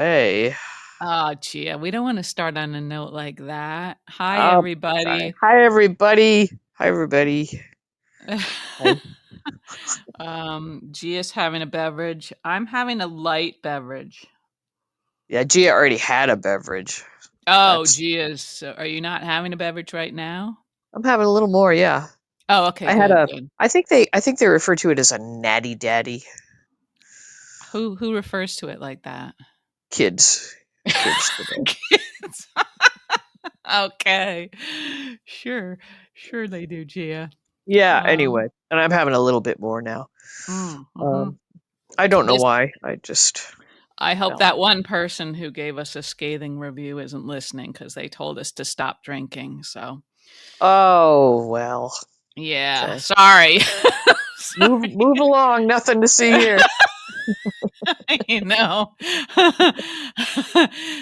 Hey. Oh, Gia, we don't want to start on a note like that. Hi, Oh, sorry. everybody. Hi, everybody. Hi, everybody. Hi. Gia's having a beverage. I'm having a light beverage. Yeah, Gia already had a beverage. Oh, That's. Gia's. Are you not having a beverage right now? I'm having a little more. Yeah, Oh, okay, I had good, a. good. I think they refer to it as a natty daddy. Who refers to it like that? Kids, kids today. Kids. Okay. Sure. Sure they do, Gia. Yeah. Um, Anyway, and I'm having a little bit more now. mhm. I don't know This why. I just I hope felt that like. one person who gave us a scathing review isn't listening because they told us to stop drinking. So, Oh well. yeah, Okay. sorry. Move along. Nothing to see here. you know.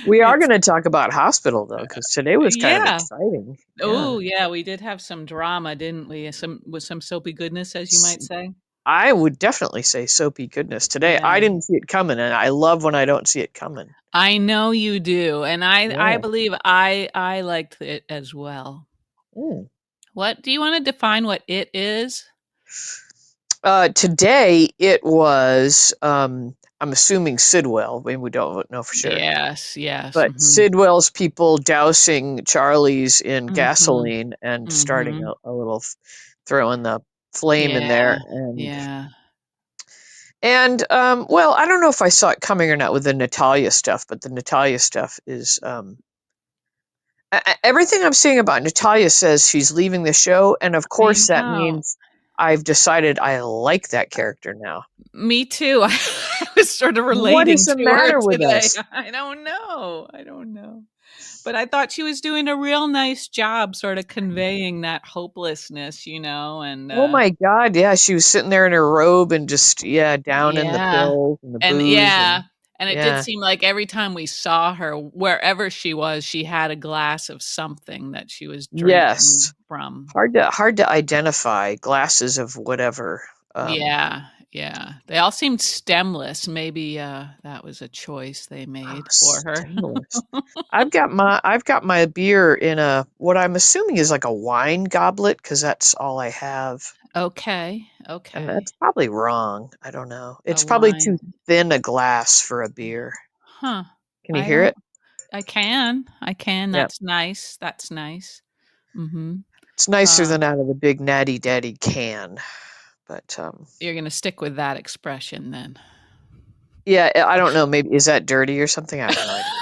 We are it's going to talk about hospital though, because today was kind of yeah. exciting. Yeah. Oh, yeah, we did have some drama, didn't we? Some with some soapy goodness, as you might say. I would definitely say soapy goodness. Today, I Yeah. didn't see it coming, and I love when I don't see it coming. I know you do, and I Yeah. believe I liked it as well. Mm. What do you want to define what it is? Today, it was, I'm assuming Sidwell. I mean, we don't know for sure. Yes, yes. But Sidwell's people dousing Charlie's in Mhm. gasoline and starting Mhm. a little, throwing the flame in there. Yeah, yeah. Well, I don't know if I saw it coming or not with the Natalia stuff, but the Natalia stuff is, everything I'm seeing about Natalia says she's leaving the show, and of I course that know. means I've decided I like that character now. Me too. I was sort of What is relating the to her matter with today. us? I don't know. I don't know. But I thought she was doing a real nice job sort of conveying that hopelessness, and Oh my God, yeah, she was sitting there in her robe and just, yeah, down in the yeah. pills and the And booze yeah, and and it did yeah. seem like every time we saw her, wherever she was, she had a glass of something that she was drinking Yes. from. Hard to identify glasses of whatever. Yeah, yeah. They all seemed stemless. Maybe, that was a choice they Oh, made for her. stimulus. I've got my beer in a what I'm assuming is like a wine goblet because that's all I have. Okay, And okay. that's probably wrong. I don't know. A It's probably too wine. thin a glass for a beer. Huh. Can you I hear don't it? I can. Yep. That's nice. That's nice. Mhm. It's nicer Uh, than out of the big natty daddy can. But you're gonna stick with that expression then. yeah, I don't know. Maybe is that dirty or something? I have no idea.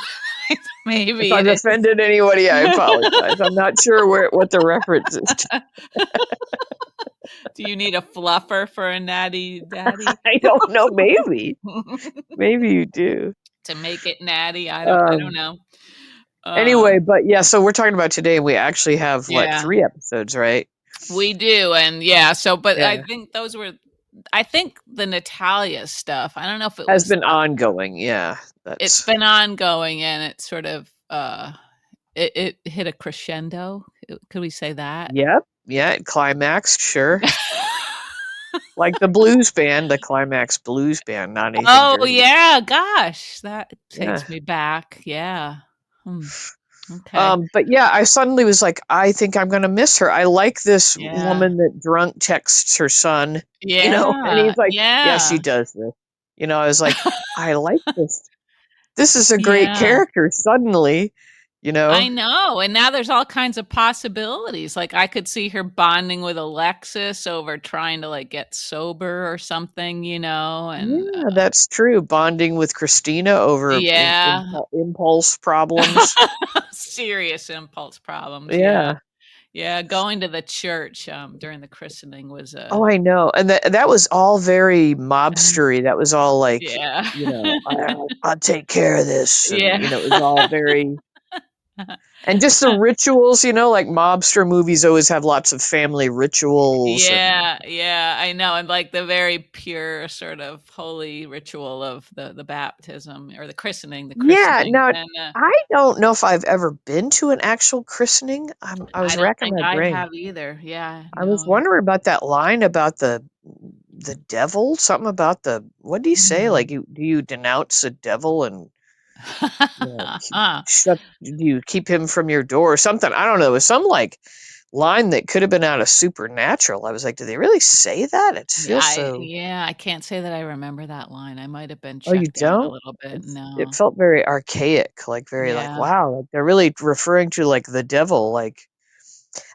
If Maybe I've it is. offended anybody, I apologize. I'm not sure what the reference is to. Do you need a fluffer for a natty daddy? I don't know. Maybe you do. To make it natty? I don't Um, know. Anyway, Um, but yeah, so we're talking about today, and we actually have what yeah. 3 episodes, right? We do, and yeah, but I Yeah, think I think the Natalia stuff, I don't know if it has was been ongoing. Yeah, it's that's been ongoing and it sort of, it hit a crescendo. Could we say that? yep, yeah, it climaxed, sure. Like the blues band, the climax blues band, not anything Oh, dirty. yeah, gosh, that Yeah. takes me back, yeah. Hmm, okay. But yeah, I suddenly was like, I think I'm gonna miss her. I like this Yeah. woman that drunk texts her son, and Yeah, he's like, yeah, she yeah, does this. I was like, I like this. This is a great yeah. character suddenly, you know. I know, and now there's all kinds of possibilities, like, I could see her bonding with Alexis over trying to, like, get sober or something, and, Yeah, that's true. Bonding with Christina over yeah. impulse problems. Serious impulse problems, yeah. Yeah. Yeah, going to the church, during the christening was Oh, a I know. And that was all very mobstery. That was all like, yeah. I'll take care of this. And, Yeah. it was all very, and just the rituals, like mobster movies always have lots of family rituals. And Yeah, yeah, I know, and, like, the very pure sort of holy ritual of the baptism or the yeah, christening, now and, I don't know if I've ever been to an actual christening. I I was don't racking think my I brain. have either. Yeah, I was no. wondering about that line about the devil, something about what did he say? Mm. Like, do you denounce the devil and shut you keep him from your door or something. I don't know. It was some like line that could have been out of Supernatural. I was like, did they really say that? It Yeah, feels so. I can't say that I remember that line. I might have been Oh, you checked out a don't? little bit. It No. felt very archaic, like very like Yeah. wow, like they're really referring to like the devil. Like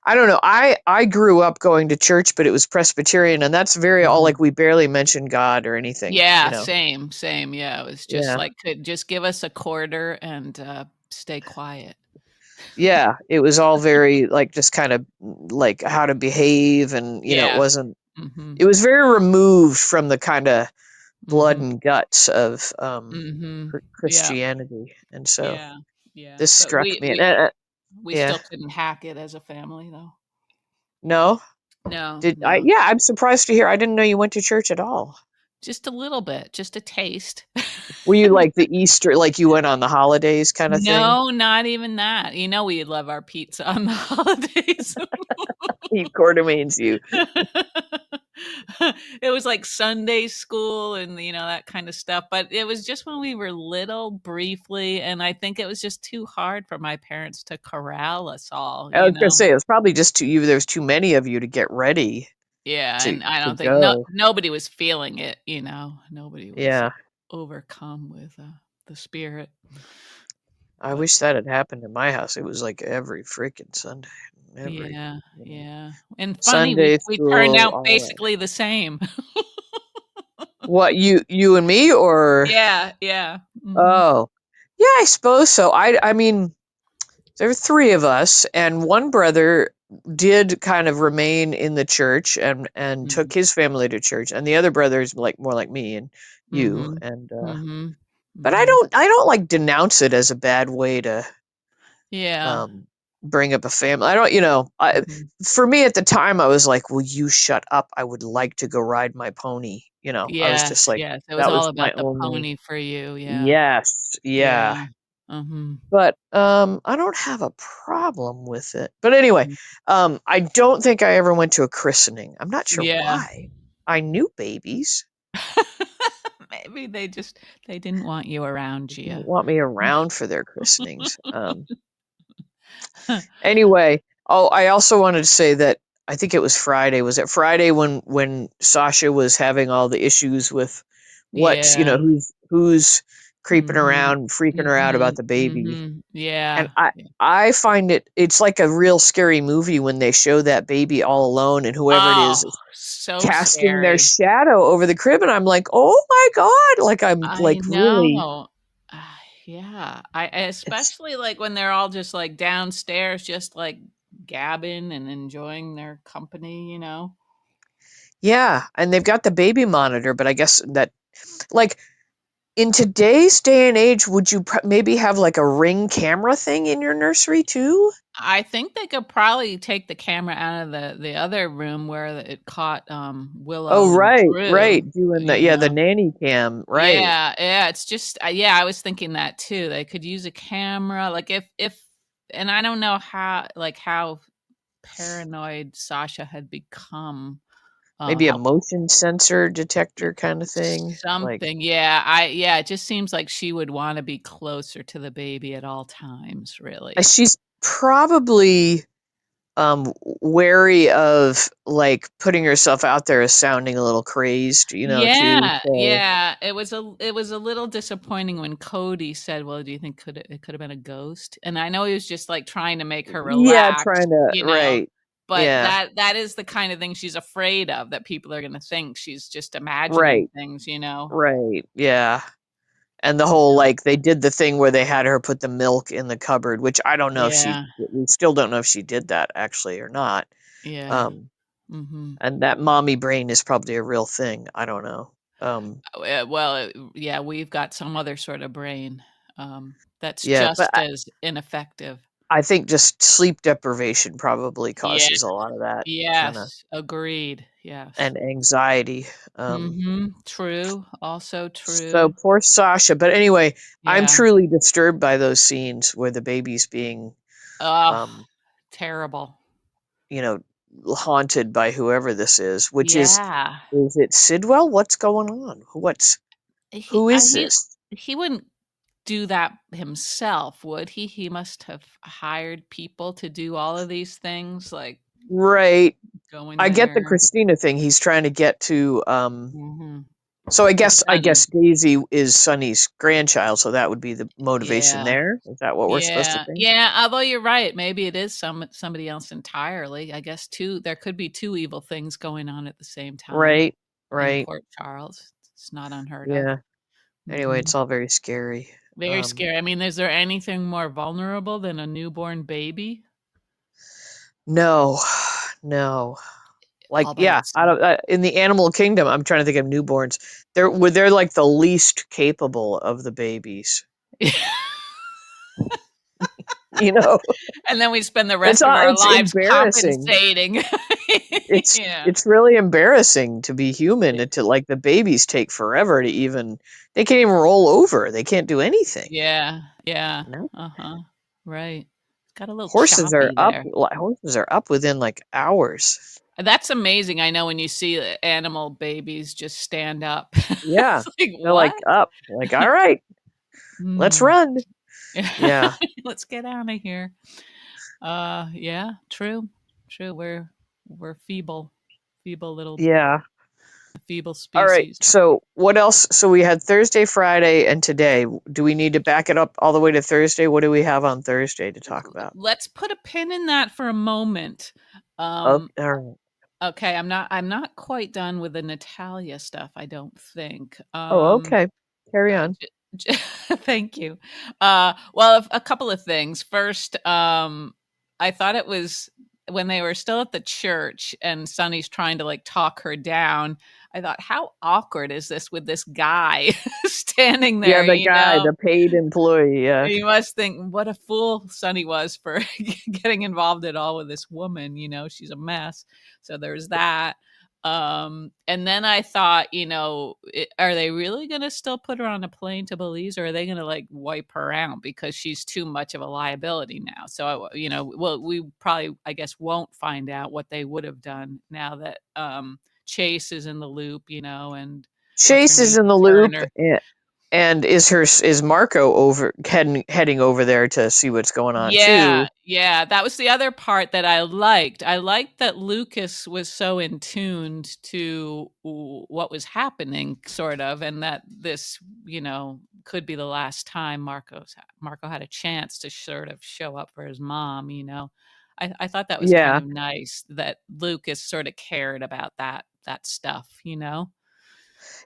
I don't know. I grew up going to church, but it was Presbyterian, and that's very all Mhm. like we barely mentioned God or anything. Yeah, same, same. Yeah, it was just Yeah. like, could just give us a quarter and, stay quiet. Yeah, it was all very like just kind of like how to behave, and it Yeah. wasn't. Mhm. It was very removed from the kind of blood Mhm. and guts of Mhm. Yeah. Christianity, and so Yeah. Yeah. this But struck we me. And, we we yeah, still couldn't hack it as a family, though. no, No, did I? no. Yeah, I'm surprised to hear. I didn't know you went to church at all. Just a little bit, just a taste. Were you like the Easter, like you went on the holidays kind of thing? No, not even that. You know we love our pizza on the holidays. You Quartermains, you. It was like Sunday school and, that kind of stuff, but it was just when we were little, briefly, and I think it was just too hard for my parents to corral us all, I you was gonna know? say it's probably just too you. There's too many of you to get ready Yeah, to and I to don't think go. nobody was feeling it, you know? Nobody was Yeah, overcome with, the spirit, I but wish that had happened in my house. It was like every freaking Sunday, every yeah, yeah, and funny, we Sunday we turned school, out all that. basically the same. What you and me or Yeah, yeah, mhm, oh yeah, I suppose so. I mean there were three of us, and one brother did kind of remain in the church and took mhm, his family to church, and the other brother's like more like me and you, mhm, and mhm, but mhm. I don't like denounce it as a bad way to Yeah, um bring up a family. I don't, mhm. for me at the time I was like, will you shut up? I would like to go ride my pony. I was just Yes, like yes, it was that all was my about the only. pony for you, yeah, Yes, yeah, yeah. mhm, But I don't have a problem with it. But anyway, mm, I don't think I ever went to a christening. I'm not sure yeah. why. I knew babies. Maybe they didn't want you around, They didn't Gia. want me around for their christenings. Anyway, oh, I also wanted to say that I think it was Friday. Was it Friday when Sasha was having all the issues with what's Yeah, who's creeping mhm, around, freaking her out about mhm, the baby? mhm, And yeah, I yeah. I find it's like a real scary movie when they show that baby all alone and whoever it Oh, is so casting their scary. shadow over the crib, and I'm like, "Oh my god." Like I'm I like really know. Yeah, it's especially, like, when they're all just, like, downstairs just, like, gabbing and enjoying their company, you know? yeah, and they've got the baby monitor, but I guess that like in today's day and age, would you maybe have like a Ring camera thing in your nursery too? I think they could probably take the camera out of the other room where it caught, Oh, Willow and right, right. Drew, Doing you the know? nanny cam, right. Yeah, yeah, it's just yeah, I was thinking that too. They could use a camera, like, if and I don't know how paranoid Sasha had become, Maybe a how motion sensor detector kind of thing. Like something yeah, it just seems like she would wanna be closer to the baby at all times, really. she's probably wary of like putting herself out there as sounding a little crazed, too. Yeah, So yeah, it was a little disappointing when Cody said, "Well, do you think it could have been a ghost?" And I know he was just, like, trying to make her yeah, relax, trying to you know, right. but Yeah, that is the kind of thing she's afraid of, that people are gonna think she's just imagining right, things, you know? right. Yeah. And the whole Yeah. like they did the thing where they had her put the milk in the cupboard, which I don't know if Yeah, we still don't know if she did that actually or not. yeah, Um mhm. and that mommy brain is probably a real thing. I don't know. Well, yeah, we've got some other sort of brain, that's Yeah, but just as ineffective. I think just sleep deprivation probably Yeah, causes a lot of that kind of yes, agreed, yes. and anxiety. Mhm, true, also So true. poor Sasha. But anyway, I'm Yeah. truly disturbed by those scenes where the baby's being, Oh, um, terrible. you know, haunted by whoever this is, which Yeah. is it Sidwell? What's going on? He Who I is he this? he wouldn't do that himself, would he? He must have hired people to do all of these things, like Right. going I get the there. Christina thing. He's trying to get to Mhm. so I To guess Sunny. Daisy is Sonny's grandchild, so that would be the motivation Yeah. there. Is that what we're supposed to Yeah. think? Yeah, although you're right, maybe it is somebody else entirely. I guess 2 there could be 2 evil things going on at the same time Right. in Right. Port Charles. It's not unheard of. Yeah. Anyway, it's Mhm. all very scary. Very scary. I mean, is there anything more vulnerable than a newborn baby No. No. Like, all by yeah, out itself? of in the animal kingdom, I'm trying to think of newborns. They're like the least capable of the babies. You know, And then we spend the it's rest of our it's lives embarrassing. compensating. It's Yeah. it's really embarrassing to be human and to like the babies take forever to even they can't even roll over. They can't do anything. Yeah, yeah, You know? uh-huh, right. Got a little Horses are choppy up there. horses are up within like hours. That's amazing, I know when you see animal babies just stand up. Yeah. It's like, They're "What?" like up. Like, all right, let's Mm. run. Yeah. Let's get out of here. Yeah, true, true, we're feeble little Yeah. feeble All right. species. So what else? So we had Thursday, Friday, and today. Do we need to back it up all the way to Thursday? What do we have on Thursday to talk about? Let's put a pin in that for a moment. Okay. Um, All right. okay, I'm not quite done with the Natalia stuff, I don't think. Oh, okay. Carry on. Thank you. Well, a couple of things. First, I thought it was when they were still at the church and Sonny's trying to like talk her down. I thought, how awkward is this with this guy standing Yeah, there, the you guy, know? the paid employee. Yeah. You must think what a fool Sonny was for getting involved at all with this woman, you know, she's a mess. So there's that. And then I thought, are they really going to still put her on a plane to Belize, or are they going to like wipe her out because she's too much of a liability now? So, well, we probably, I guess, won't find out what they would have done now that Chase is in the loop, and what's her Chase is name? in the loop, Turner. and is Marco over heading over there to see what's going on Yeah, too? yeah, that was the other part that I liked. I liked that Lucas was so in tuned to what was happening, sort of, and that this, could be the last time Marco had a chance to sort of show up for his mom. I thought that was kind Yeah, of nice that Lucas sort of cared about that stuff.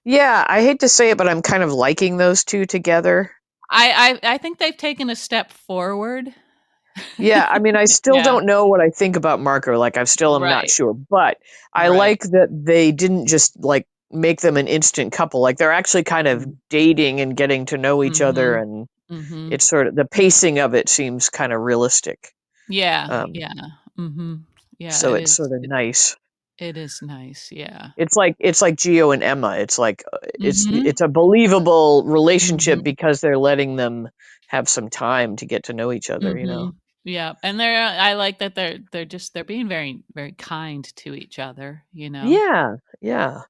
yeah. I hate to say it, but I'm kind of liking those two together. I think they've taken a step forward. Yeah, I mean, I still Yeah, don't know what I think about Marco. Like, I still am not right, sure, but I right. like that they didn't just like make them an instant couple. Like, they're actually kind of dating and getting to know each other, Mm-hmm. and Mm-hmm. it's sort of the pacing of it seems kind of realistic. Yeah, Um, yeah. Mhm. Yeah, so it's sort of nice. it is nice, yeah. It's like Gio and Emma. It's like Mhm. it's a believable relationship Mhm. because they're letting them have some time to get to know each other. You know. Mhm. Yeah, and I like that they're being very, very kind to each other. Yeah, yeah.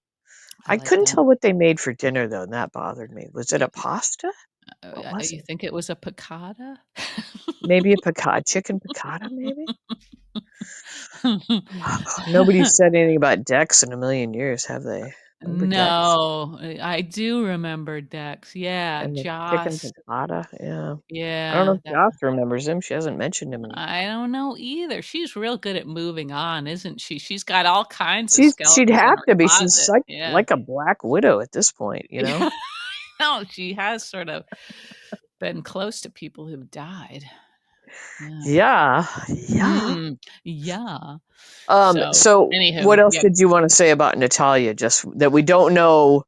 I I like couldn't that. tell what they made for dinner though, and that bothered me. Was it Y a pasta? What was you it? think it was a piccata? Maybe a piccata, chicken piccata, maybe? Nobody's said anything about Dex in a million years, have they? Remember Dex? No, I do remember Dex. Yeah, And the chicken Joss. piccata? Yeah. I don't know Yeah, if Joss remembers him. She hasn't mentioned him in I don't know either. She's real good at moving on, isn't she? She's got all kinds of she'd skeletons in have her to be. She's closet. like Yeah. like a black widow at this point, you know? Yeah. No, she has sort of been close to people who've died. Yeah. Yeah. Yeah. Mm, yeah. So, So what anywho, else yeah, did you want to say about Natalia? Just that we don't know,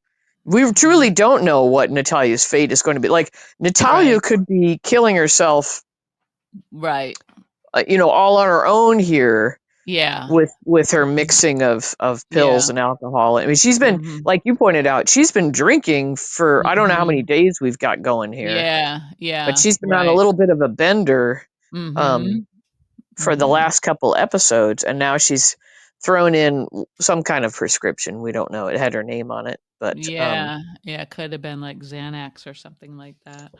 we mhm, truly don't know what Natalia's fate is going to be. Like Natalia right, could be killing herself, right. all on her own here Yeah. with her Mhm, mixing of pills yeah. and alcohol. I mean, she's been Mhm, like you pointed out, she's been drinking for I don't know how many mhm. days we've got going here, Yeah, but yeah, she's been on a right. little bit of a bender. Um, Mhm, for the mhm. last couple episodes, and now she's thrown in some kind of prescription. We don't know. It had her name on it, but Yeah, yeah, could have been like Xanax or something like that.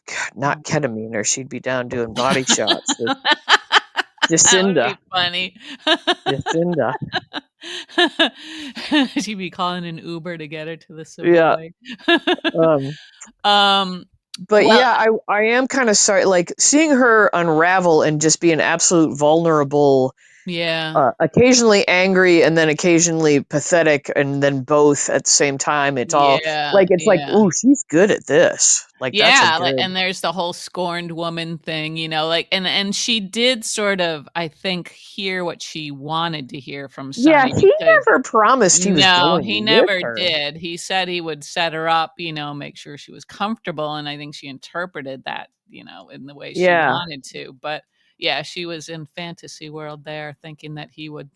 God, not ketamine, or she'd be down doing body shots with That would Jacinda. be funny. Jacinda. She'd be calling an Uber to get her to the Yeah. Savoy. Um, um, but well, yeah, I am kind of sorry, like seeing her unravel and just be an absolute vulnerable, yeah, occasionally angry and then occasionally pathetic and then both at the same time. It's all yeah, like, it's like, yeah. ooh, she's good at this. Like, that's a Yeah, like, good, and there's the whole scorned woman thing, like, and she did sort of, I think, hear what she wanted to hear from yeah, Sonny he because never promised he was no, going he with never her. did. He said he would set her up, make sure she was comfortable, and I think she interpreted that, in the way she Yeah. wanted to. But yeah, she was in fantasy world there, thinking that he would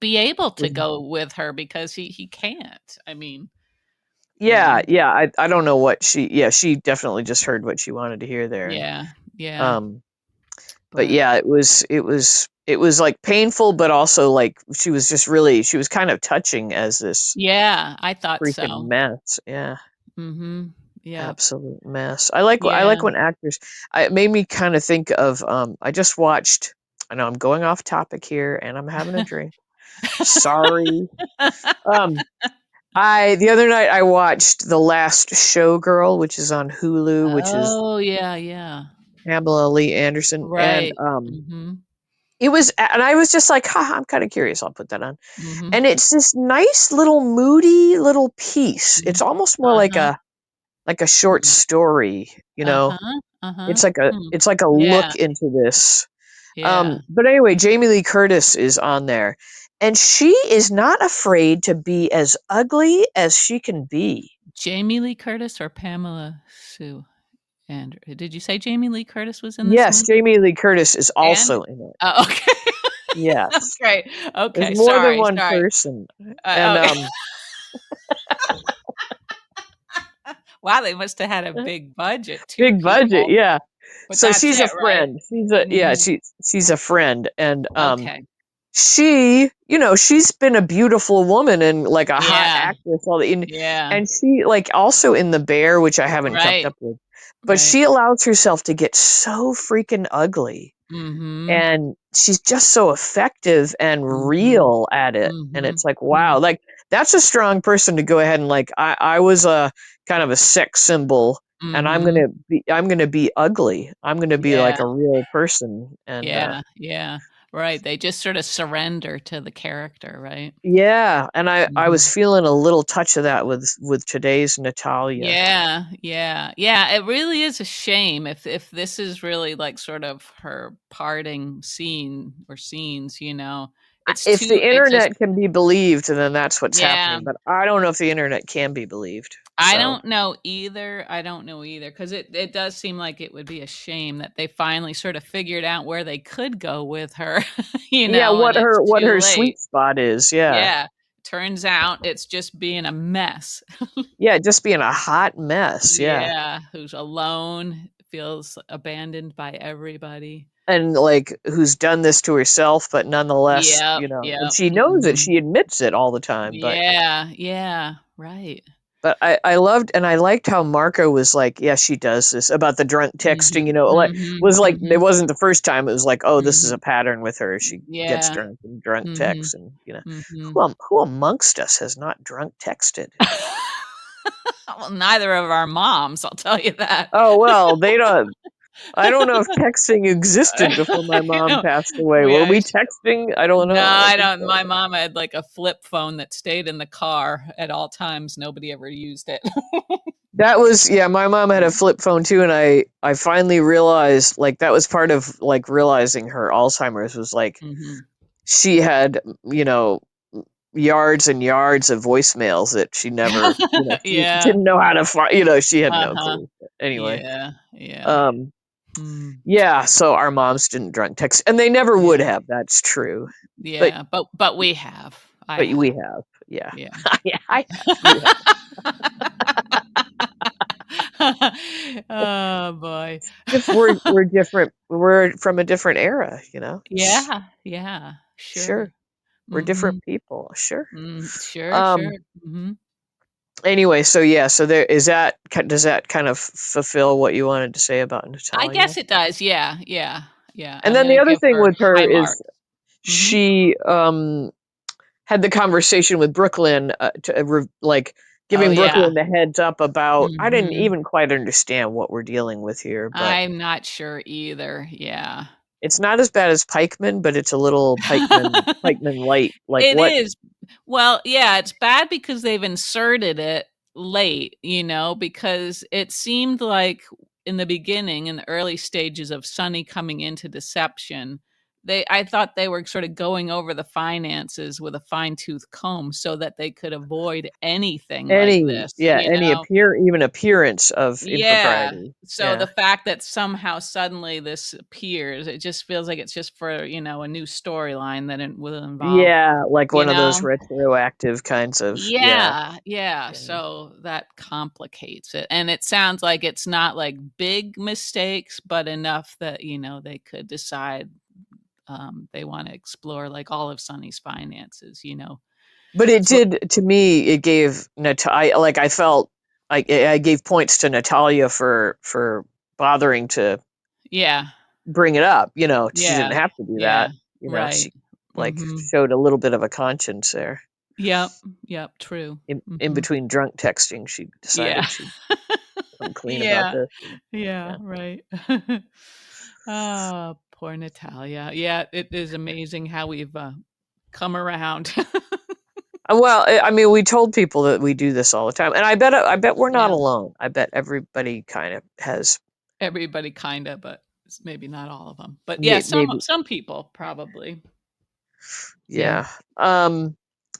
be able to With go with her because he can't. I mean, you know. Yeah, yeah, I don't know what she definitely just heard what she wanted to hear there, and, Yeah, yeah, um, but but yeah, it was, like, painful, but also, like, she was kind of touching as this yeah, I thought freaking so. mess, yeah, Mhm. Yep. absolute mess. I like Yeah. when actors it made me kinda think of, I just watched I know I'm going off topic here, and I'm having a drink. Sorry. Um, the other night I watched The Last Showgirl, which is on Hulu, which is Oh, yeah, yeah. Pamela Lee Anderson, and, Right. Mhm. and I was just like, "Ha, I'm kinda curious, I'll put that on." Mhm. And it's this nice little moody little piece. It's Mhm. almost more Uh-huh. like a short Mm. story, you know? Uh-huh. Uh-huh. It's like a Hmm. it's like a Yeah. look into this. Yeah. But anyway, Jamie Lee Curtis is on there, and she is not afraid to be as ugly as she can be. Jamie Lee Curtis or Pamela Sue Andrew? Did you say Jamie Lee Curtis was in this Yes, movie? Jamie Lee Curtis is And also in it. oh, okay. Yes. Okay. There's Okay, more than sorry, one sorry. person, and, Okay. Wow, they must have had a big budget, 2 big budget, people. yeah. But So that's she's it, a right? friend. Mhm. She's a friend, and, Okay. she's been a beautiful woman and, like, a hot Yeah. actress, all the Yeah. and she, like, also in The Bear, which I haven't kept Right. up with, but Right. she allows herself to get so freaking ugly, Mhm. and she's just so effective and Mhm. real at it, and Mhm. it's like, Mm. wow, like, that's a strong person to go ahead and, like, I was a kind of a sex symbol, and Mhm. I'm gonna be ugly. I'm gonna be like Yeah. a real person, and, Yeah. Yeah. Right, they just sort of surrender to the character, right? yeah, and I was Mhm. feeling a little touch of that with today's Natalia. Yeah, yeah, yeah, it really is a shame if this is really, like, sort of her parting scene or scenes, If the it's just internet can be believed, then that's what's yeah. happening, but I don't know if the internet can be believed, I so don't know either. I don't know either because it does seem like it would be a shame that they finally sort of figured out where they could go with her, yeah, and it's what too her late. sweet spot is, yeah. Yeah. Turns out it's just being a mess. Yeah, just being a hot mess, yeah, Yeah, who's alone, feels abandoned by everybody. and, like, who's done this to herself, but nonetheless, Yep, and yep, she knows it, mhm. she admits it all the time, Yeah, yeah, right. but I loved and I liked how Marco was like, "Yeah, she does this," about the drunk texting, Mhm, like, mhm, was like it mhm, wasn't the first time, it was like, "Oh, this is mhm. a pattern with her, she gets Yeah, drunk and drunk mhm, texts," and, mhm. who amongst us has not drunk texted? Well, neither of our moms, I'll tell you that. Oh, well, they don't I don't know if texting existed before my You mom know, passed away. we Were we ice texting? I don't No, know, I don't I think don't so. my mom had, like, a flip phone that stayed in the car at all times, nobody ever used it. That was yeah, my mom had a flip phone too, and I finally realized, like, that was part of, like, realizing her Alzheimer's was, like, Mhm. she had, you know, yards and yards of voicemails that she never, she Yeah. didn't know how to find, she had no Uh-huh. clue. But anyway, Yeah, yeah. um, Mm, yeah, so our moms didn't drunk text, and they never would yeah, have. That's true. But yeah, but we have. I we have. have, yeah, Yeah. yeah, I have, you have. Oh, boy. Just we're different. We're from a different era, Yeah, yeah, sure. Sure, we're Mhm. different people. Sure. Mm, sure, sure. Um, Mhm. Anyway, so yeah, so there is that. Does that kind of fulfill what you wanted to say about I Natalia? guess it does. Yeah, yeah, yeah. And I'm then gonna the other give thing her with her high is marks. Hmm. she had the conversation with Brooklyn like Oh giving yeah. Brooklyn the heads up about. I didn't Hmm. even quite understand what we're dealing with here, but I'm not sure either. Yeah. it's not as bad as Pikeman, but it's a little Pikeman light. Like It what? is. Well, yeah, it's bad because they've inserted it late, because it seemed like in the beginning, in the early stages of Sunny coming into Deception, I thought they were sort of going over the finances with a fine-tooth comb so that they could avoid anything like Any this, yeah, any even appearance of Yeah. impropriety. So Yeah. the fact that somehow suddenly this appears, it just feels like it's just for, a new storyline that it will involve, Yeah, like you one of those know? retroactive kinds of yeah. Yeah, yeah, Yeah. so that complicates it, and it sounds like it's not, like, big mistakes, but enough that, they could decide, they wanna explore, like, all of Sonny's finances. But it So did to me. It gave Natalia like I felt like I gave points to Natalia for bothering to yeah, bring it up. She yeah, didn't have to do yeah, that. right. She like Mhm. showed a little bit of a conscience there. Yep, yep, true. In Mhm. between drunk texting, she Yeah. decided she'd come clean about Yeah. this. Yeah, Yeah. right. Oh, poor Natalia. Yeah, it is amazing how we've, come around. Well, I mean, we told people that we do this all the time, and I bet we're not Yeah. alone. I bet everybody kind of has Everybody kinda, but maybe not all of them. But, yeah, maybe. some people probably. Yeah. Yeah. Um,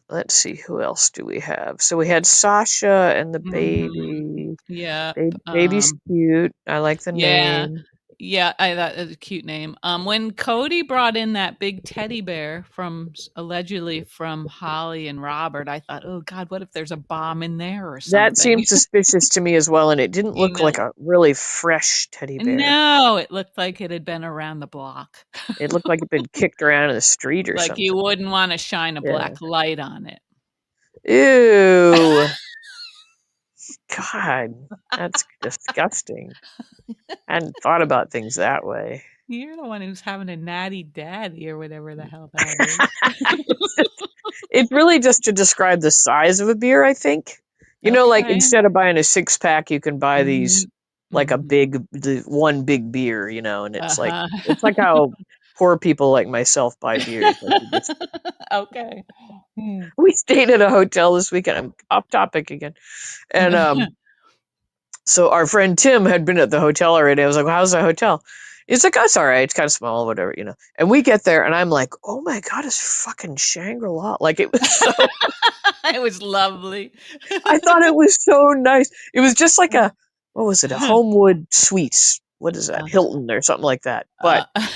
let's see, who else do we have? So we had Sasha and the Mhm. baby. Yep, Baby's cute. I like the yeah. name. Yeah, I that is a cute name. When Cody brought in that big teddy bear allegedly from Holly and Robert, I thought, "Oh god, what if there's a bomb in there or That something?" seemed suspicious to me as well, and it didn't You look know? like a really fresh teddy bear. No, it looked like it had been around the block. It looked like it'd been kicked around in the street or Like you something. wouldn't wanna shine a Yeah. black light on it. Ew. God, that's disgusting. I hadn't thought about things that way. You're the one who's having a natty daddy or whatever the hell that is. It's just it's really just to describe the size of a beer, I think. Like Okay. instead of buying a six pack, you can buy these Mhm. like a Mhm. the one big beer, and Uh-huh. it's like how poor people like myself buy beers. Like you just Okay. Hmm. we stayed at a hotel this weekend. I'm off topic again. And so our friend Tim had been at the hotel already. I was like, well, how's the hotel? He's like, oh, it's all right. It's kind of small, whatever. And we get there, and I'm like, oh my God, it's fucking Shangri-La. Like, it was so, It was lovely. I thought it was so nice. It was just like what was it? A Homewood Suites. What is that? Uh-huh. Hilton or something like that. But Uh,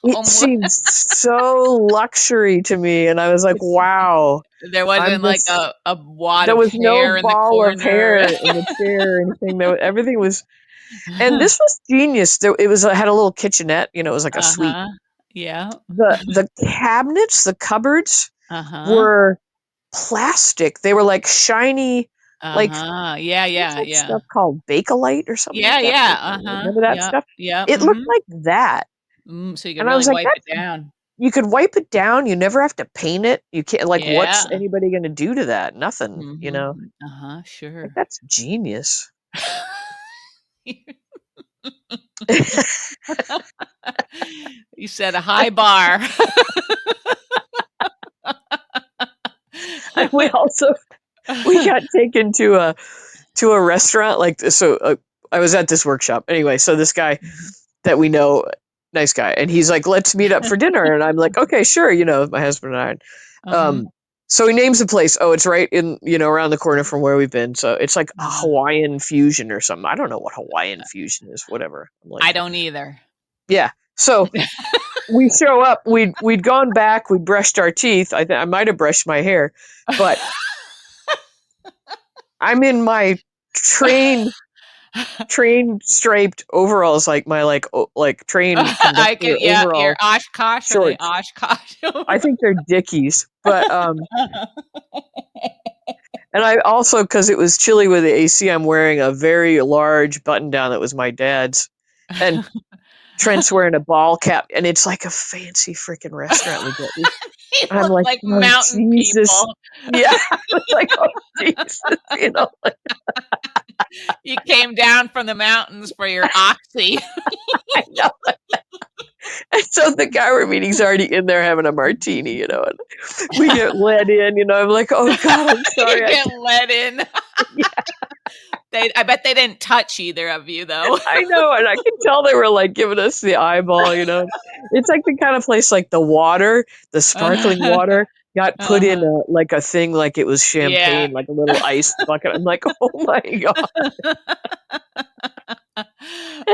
it Homewood. seemed so luxury to me. And I was like, wow, There wasn't like a wad there of was no hair in the ball of corner. hair in the chair or anything. Everything was. And this was genius. It had a little kitchenette. It was like a suite. Uh-huh. Yeah. The cabinets, the cupboards Uh-huh. were plastic. They were like shiny, like Uh-huh. Yeah, what's yeah, that yeah. stuff called? Bakelite or something Yeah, like that. yeah. Uh-huh. Remember that Yep. stuff? Yep. It looked Mhm. like that, So you could and I really was like, wipe it "That's." down. You could wipe it down. You never have to paint it. You can't. Like, what's Yeah. anybody going to do to that? Nothing. Mhm. Uh-huh, Like sure. that's genius. You set a high bar. And we got taken to a restaurant like so. I was at this workshop anyway. So this guy Mhm. that we know, nice guy, and he's like, "Let's meet up for dinner," and I'm like, "Okay, sure." My husband and I. Uh-huh. So he names the place. Oh, it's right in around the corner from where we've been. So it's like a Uh-huh. Hawaiian fusion or something. I don't know what Hawaiian fusion is. Whatever. I'm like, I don't either. yeah. So we show up. We'd gone back. We brushed our teeth. I might have brushed my hair, but I'm in my train train striped overalls, like my like train I conductor could, yeah, your overall Oshkosh, are they shorts. Oshkosh I over? think they're Dickies, but And I also, because it was chilly with the AC, I'm wearing a very large button down that was my dad's. And Trent's wearing a ball cap, and it's like a fancy freaking restaurant we get. You I'm look like, like oh mountain Jesus, people. yeah. I was like, oh Jesus, like, You came down from the mountains for your oxy. I know. And so the guy we're meeting's already in there having a martini, and we get let in. I'm like, oh God, I'm You sorry. get let in. Yeah, I bet they didn't touch either of you though. I know, and I can tell they were like giving us the eyeball. It's like the kind of place like the sparkling Uh-huh. water got put in Uh-huh. like a thing like it was Yeah. champagne, like a little ice bucket. I'm like, oh my God.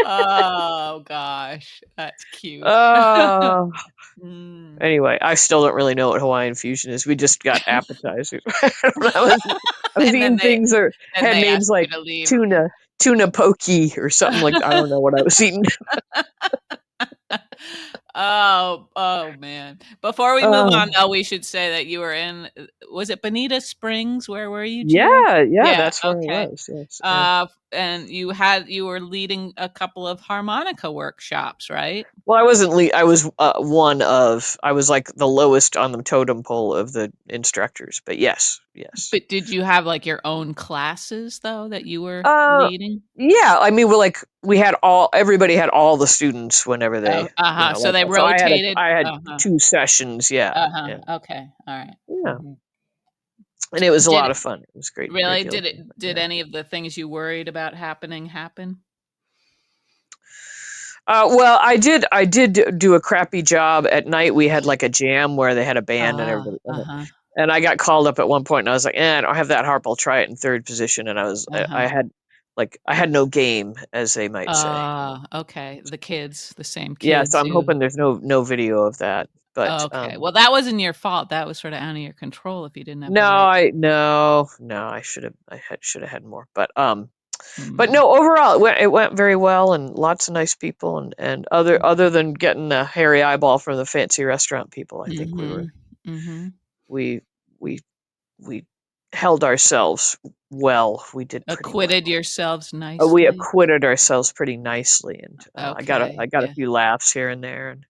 Oh gosh, that's cute. Uh, Mm. anyway, I still don't really know what Hawaiian fusion is. We just got appetizers. I don't know. I was And eating things that had they names asked you like to leave. tuna pokey or something like that. I don't know what I was eating. Oh man. Before we move on Uh, though, we should say that you were in was it Bonita Springs? Where were you, Gia? yeah, Yeah, that's where I okay. was. Yes. Yeah. And you were leading a couple of harmonica workshops, right? Well, I wasn't. I was one of. I was like the lowest on the totem pole of the instructors. But yes, yes. But did you have like your own classes though that you were Uh, leading? yeah. I mean, we had everybody had all the students whenever Oh, they, uh-huh. So like. they So rotated. I had Uh-huh. 2 sessions. Yeah, Uh-huh. yeah, Okay. All right. yeah. Mhm. And it was a Did lot it of fun. It was great really deal of fun. did Yeah. any of the things you worried about happening happen? Well, I did do a crappy job at night. We had like a jam where they had a band and Ah, everybody. uh-huh. And I got called up at one point, and I was like, I don't have that harp. I'll try it in third position. And I Uh-huh. had I had no game, as they might say. Ah, okay. The same Yeah, so kids I'm who hoping there's no video of that. But okay. Well, that wasn't your fault. That was sort of out of your control if you didn't have no, the right no, should have had more. But mm, no, overall it went very well, and lots of nice people, and other than getting a hairy eyeball from the fancy restaurant people, I think mhm. Mhm. we we we held ourselves well. We did pretty Acquitted well. yourselves We nicely. acquitted ourselves pretty nicely, and I Okay. got a Yeah. few laughs here and there, and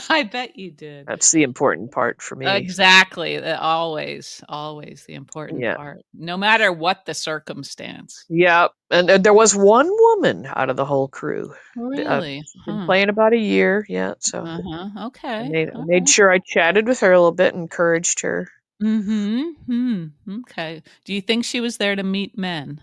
I bet you did. that's the important part for me. Exactly. Always, always the important Yeah, part, no matter what the circumstance. yeah. And there was one woman out of the whole crew. Really? She's been Huh. playing about a year, yeah. So Uh-huh. I Okay. made I All made right. sure I chatted with her a little bit, and encouraged her. Mhm. Hmm. Okay. Do you think she was there to meet men?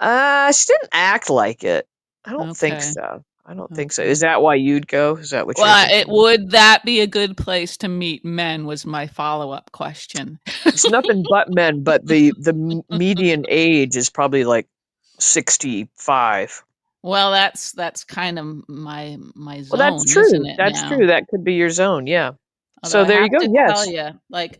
She didn't act like it. I don't think Okay. so. I don't think so. Is Okay. that why you'd go? Is that what you're Well, it thinking? would that be a good place to meet men was my follow-up question. It's nothing but men, but the median age is probably like 65. Well, that's kind of my Well, that's zone, isn't true. it That's now? true. That could be your zone. Yeah. Although So I there you have go. to tell Yes. you, like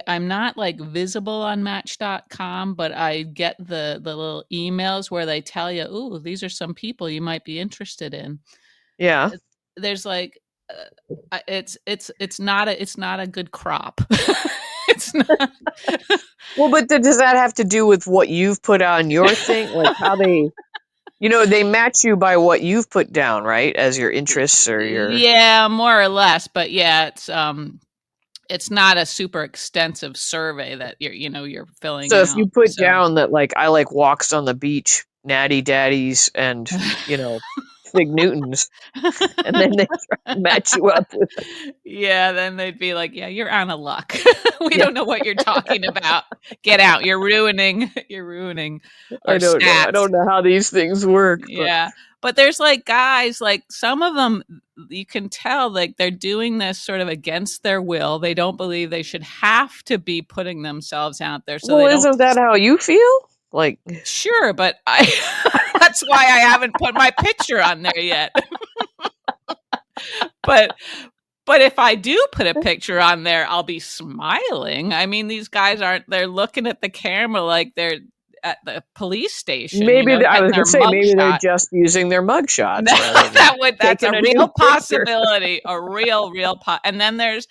I'm not like visible on Match.com, but I get the little emails where they tell you, "Ooh, these are some people you might be interested in." Yeah. It, there's like it's not a good crop. It's not. Well, but does that have to do with what you've put on your thing? Like how they match you by what you've put down, right? As your interests or your. Yeah, more or less, but yeah, it's not a super extensive survey that you're filling So if you out. put So down that, like, I like walks on the beach, natty daddies, and, Fig Newtons, and then they try to match you up with. yeah, then they'd be like, "Yeah, you're out of luck. We Yeah, don't know what you're talking about. Get out. You're ruining our I don't know. I stats." don't know how these things work, but Yeah. But there's like guys, like some of them you can tell like they're doing this sort of against their will. They don't believe they should have to be putting themselves out there so well, they don't isn't that how you feel? Like, sure, but I that's why I haven't put my picture on there yet. But but if I do put a picture on there, I'll be smiling. I mean, these guys aren't they're looking at the camera like they're at the police station, Maybe I getting was gonna their say maybe they're mugshot. just using their mugshots rather than That's taking a a new real picture. possibility, a real and then there's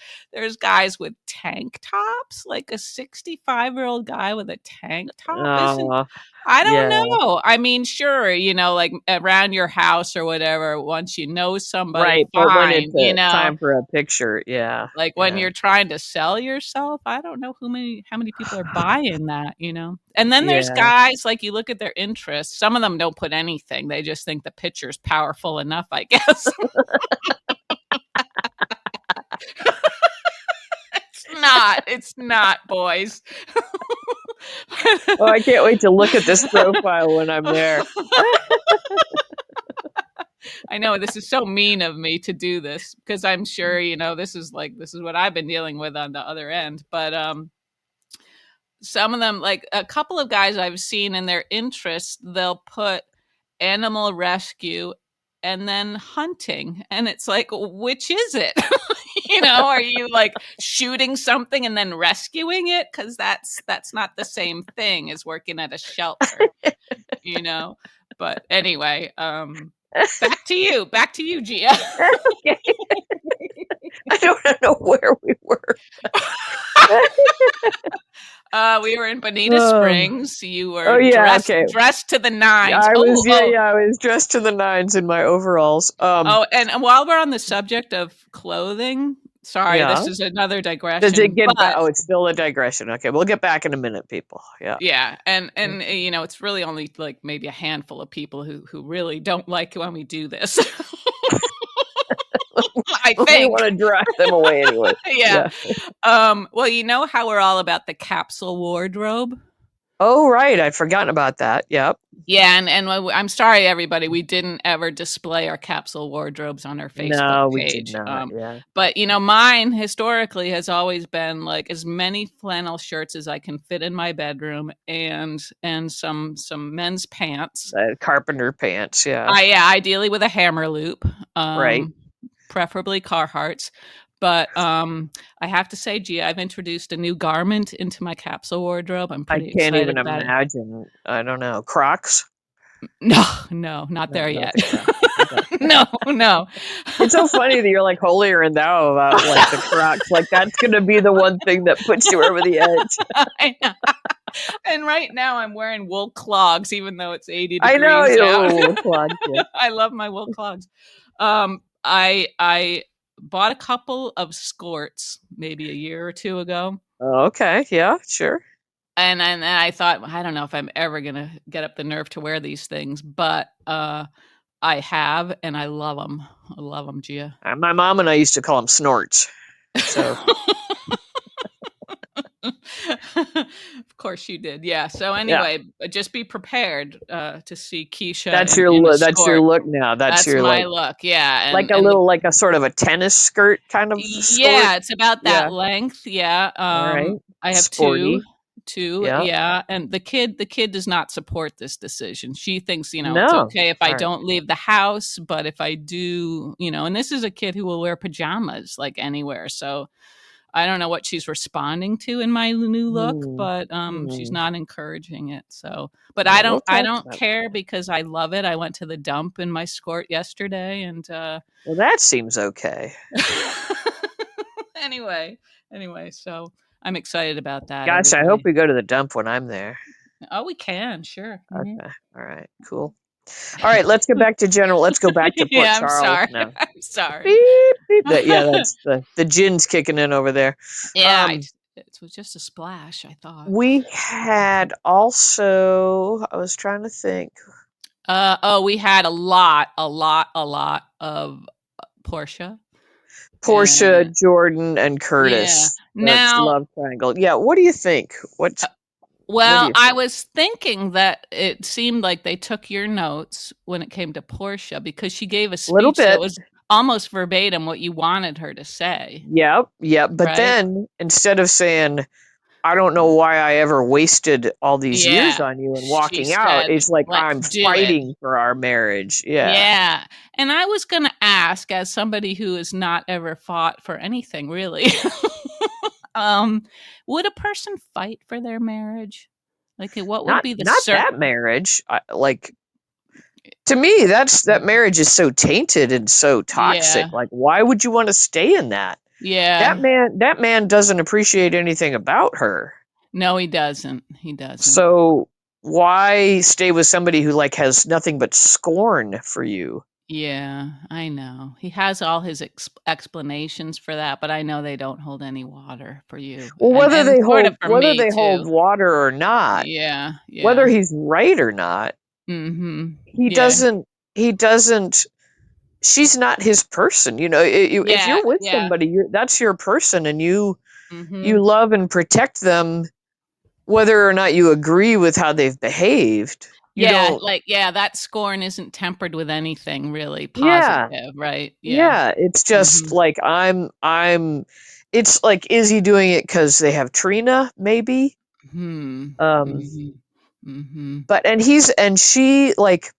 guys with tank tops, like a 65-year-old guy with a tank top isn't. Oh, I don't yeah, know. I mean, sure, like around your house or whatever, once you know somebody, right. But when it's fine, time for a picture, yeah, like when yeah, you're trying to sell yourself, I don't know how many people are buying that. And then there's yeah. guys, like, you look at their interests. Some of them don't put anything. They just think the picture's powerful enough, I guess. It's not, boys. Oh, I can't wait to look at this profile when I'm there. I know this is so mean of me to do this because I'm sure, this is what I've been dealing with on the other end. But some of them, like a couple of guys I've seen in their interests, they'll put animal rescue and then hunting. And it's like, which is it? Are you like shooting something and then rescuing it? Because that's not the same thing as working at a shelter, you know. But anyway, back to you, Gia. Okay. I don't know where we were. We were in Bonita Oh, Springs. You oh were yeah, dressed okay. dressed to the nines. I was Oh, oh, I was dressed to the nines in my overalls. oh, and while we're on the subject of clothing, sorry, Yeah. this is another Does it digression, get back? but Oh, it's still a digression. Okay, we'll get back in a minute, people. Yeah. yeah, and it's really only like maybe a handful of people who really don't like when we do this. I We think. want to drive them away anyway. Yeah. Yeah. Well, you know how we're all about the capsule wardrobe? Oh, right. I'd forgotten about that. Yep. Yeah, and I'm sorry, everybody, we didn't ever display our capsule wardrobes on our Facebook No, we did page. not. Yeah. But mine historically has always been like as many flannel shirts as I can fit in my bedroom, and some men's pants. Carpenter pants. Yeah. Yeah, ideally with a hammer loop, Right. preferably Carhartts. But I have to say, Gia, I've introduced a new garment into my capsule wardrobe. I'm I pretty can't even excited about it. imagine. I don't know. Crocs? No, no, not No. there yet. Okay. Yeah. Okay. No, no. It's so funny that you're like holier than thou about like the Crocs. Like that's gonna be the one thing that puts you over the edge. I know. And right now I'm wearing wool clogs, even though it's 80 I know degrees you out. little clogs. Yeah. I love my wool clogs. I bought a couple of skirts maybe a year or two ago. Oh, okay. Yeah. Sure. And I thought, I don't know if I'm ever gonna get up the nerve to wear these things, but I have, and I love them. I love them, Gia. My mom and I used to call them snorts. So Of course you did. Yeah. So yeah, anyway, just be prepared to see Keisha in a that's your skirt. look now. That's That's your my look. Yeah. like And a and the little like a sort of a tennis skirt kind of skirt. yeah, it's about Yeah. that length. Yeah. All right. I have two. Sporty. Two, Yeah. yeah, and the kid does not support this decision. She thinks, it's No. okay if All I right. don't leave the house, but if I do, and this is a kid who will wear pajamas like anywhere. So I don't know what she's responding to in my new look, Hmm. but she's Hmm. not encouraging it. So, but Yeah, I we'll don't I talk don't about care that. because I love it. I went to the dump in my skirt yesterday, and Well, that seems okay. anyway, so I'm excited about that. Gosh, I hope Everybody. we go to the dump when I'm there. Oh, we can, sure. Mhm. Okay. All right. Cool. All right. Let's get back to general. Let's go back to Port Yeah, I'm Charles sorry. now. I'm sorry. Beep beep. Yeah, that's the gin's kicking in over there. Yeah, Um, it was just a splash, I thought. we had also. I was trying to think. We had a lot of Portia. Portia, And Jordan, and yeah. Curtis. That's Now, love triangle. Yeah. What do you think? uh, What do well, you I think? was thinking that it seemed like they took your notes when it came to Portia because she gave a A little speech that bit. was almost verbatim what you wanted her to say, Yep. Yep. But right? then instead of saying I don't know why I ever wasted all these years Yeah. on you and She walking out. said, It's like "Let's I'm do it." fighting for our marriage. Yeah. Yeah. And I was going to ask, as somebody who has not ever fought for anything really, um, would a person fight for their marriage? Like, what would Not be the not that marriage. Like, to me, that marriage is so tainted and so toxic. Yeah. Like, why would you want to stay in that? Yeah. That man doesn't appreciate anything about her. No, he doesn't. He doesn't. So why stay with somebody who like has nothing but scorn for you? Yeah, I know. He has all his explanations for that, but I know they don't hold any water for you, Well, and sort of for whether me they hold too. water or not, Yeah, whether yeah. he's right or not, Mhm. he Yeah. doesn't he doesn't she's not his person. You know, if Yeah, you're with yeah. somebody, that's your person, and you Mhm. love and protect them whether or not you agree with how they've behaved. You Yeah, don't. like, yeah, that scorn isn't tempered with anything really Yeah. positive, right? Yeah. Yeah, it's just Mhm. like it's like, is he doing it cuz they have Trina maybe? Hmm. Um Mhm. Mhm. but and she, like,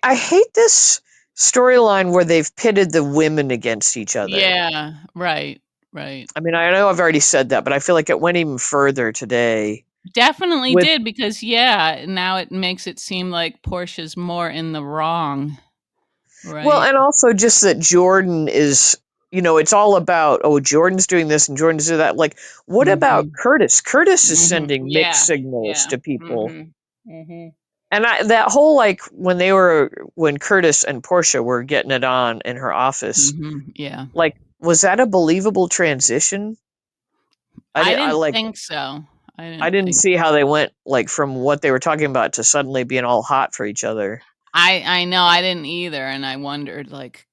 I hate this storyline where they've pitted the women against each other. Yeah, right, right. I mean, I know I've already said that, but I feel like it went even further today Definitely with. did because, yeah, now it makes it seem like Portia's more in the wrong, Well, right? and also just that Jordan is, it's all about, oh, Jordan's doing this and Jordan's doing that. Like, what about Mhm, Curtis? Curtis is mhm. sending mixed Yeah, signals yeah. to people. Mhm, mhm, And that whole, like, when Curtis and Portia were getting it on in her office, mhm, yeah. like, was that a believable transition? I I didn't like think so. I I didn't didn't think see how they went, like, from what they were talking about to suddenly being all hot for each other I know, I didn't either, and I wondered, like,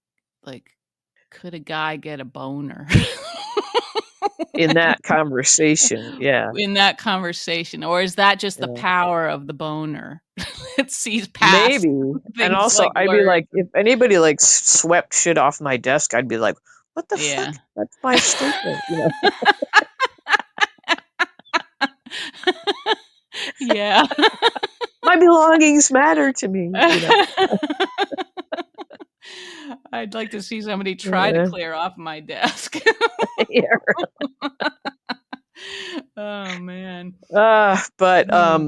could a guy get a boner? in that conversation. Yeah. In that conversation, or is that just the Yeah. power of the boner? It sees past Maybe. And things also, like I'd be words like, and if anybody like swept shit off my desk, I'd be like, "What the fuck? yeah. That's my statement." Yeah. My belongings matter to me. I'd like to see somebody try to Yeah. clear off my desk. Yeah. Oh, man. But Mm.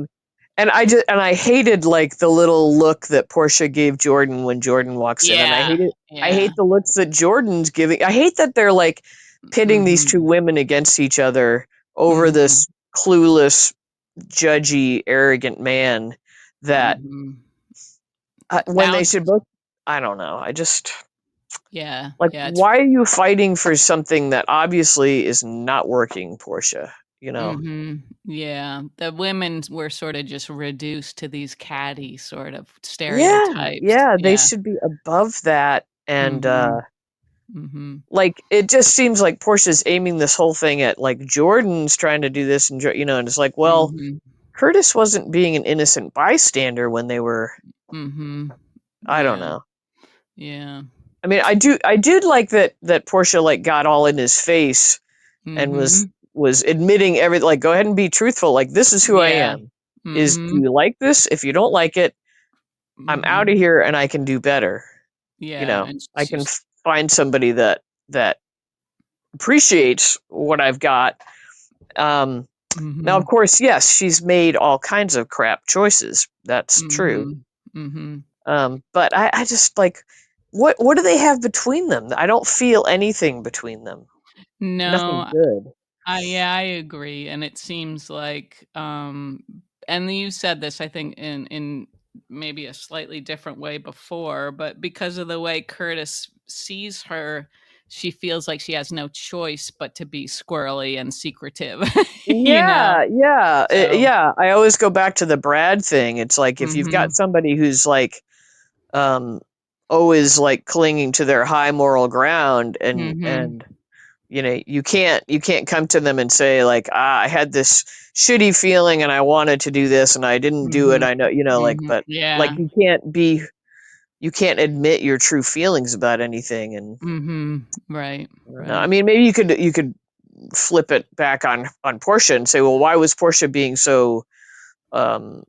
and I hated, like, the little look that Portia gave Jordan when Jordan walks in, and Yeah, I yeah. hate the looks that Jordan's giving. I hate that they're like pitting these two Mhm, women against each other over mhm, this clueless, judgy, arrogant man that mhm. when they Bound should both. I don't know. I just yeah, like, yeah, it's why are you fighting for something that obviously is not working, Portia? You know. mhm, yeah. The women were sorta just reduced to these catty sort of Yeah, stereotypes. yeah, they Yeah. should be above that, and Mhm, mhm, like, it just seems like Portia's aiming this whole thing at, like, Jordan's trying to do this, and and it's like, well, mhm, Curtis wasn't being an innocent bystander when they were. mhm. I don't Yeah, know. yeah. I mean, I did like that Portia, like, got all in his face and Mhm. was admitting everything. Like, go ahead and be truthful. Like, this is who I Yeah. am. Do Mhm, you like this? If you don't like it, I'm out of mhm. here, and I can do better. Yeah, and I can she's find somebody that appreciates what I've got. Um, Now, of mhm, course, yes, she's made all kinds of crap choices. That's true. mhm, mhm. But I just, like, what do they have between them? I don't feel anything between them. Nothing No, good. yeah, I agree, and it seems like, and you said this, I think, in maybe a slightly different way before, but because of the way Curtis sees her, she feels like she has no choice but to be squirrely and secretive, you know? Yeah, yeah, So yeah. I always go back to the Brad thing. It's like, if you've got mhm, somebody who's like, um, always like clinging to their high moral ground, mhm, and you can't come to them and say, like, I had this shitty feeling and I wanted to do this and I didn't do it. mhm, I know, like, mhm, but, like, yeah, you can't admit your true feelings about anything. And mhm, right, I don't know. I right. mean, maybe you could flip it back on Portia and say, well, why was Portia being so um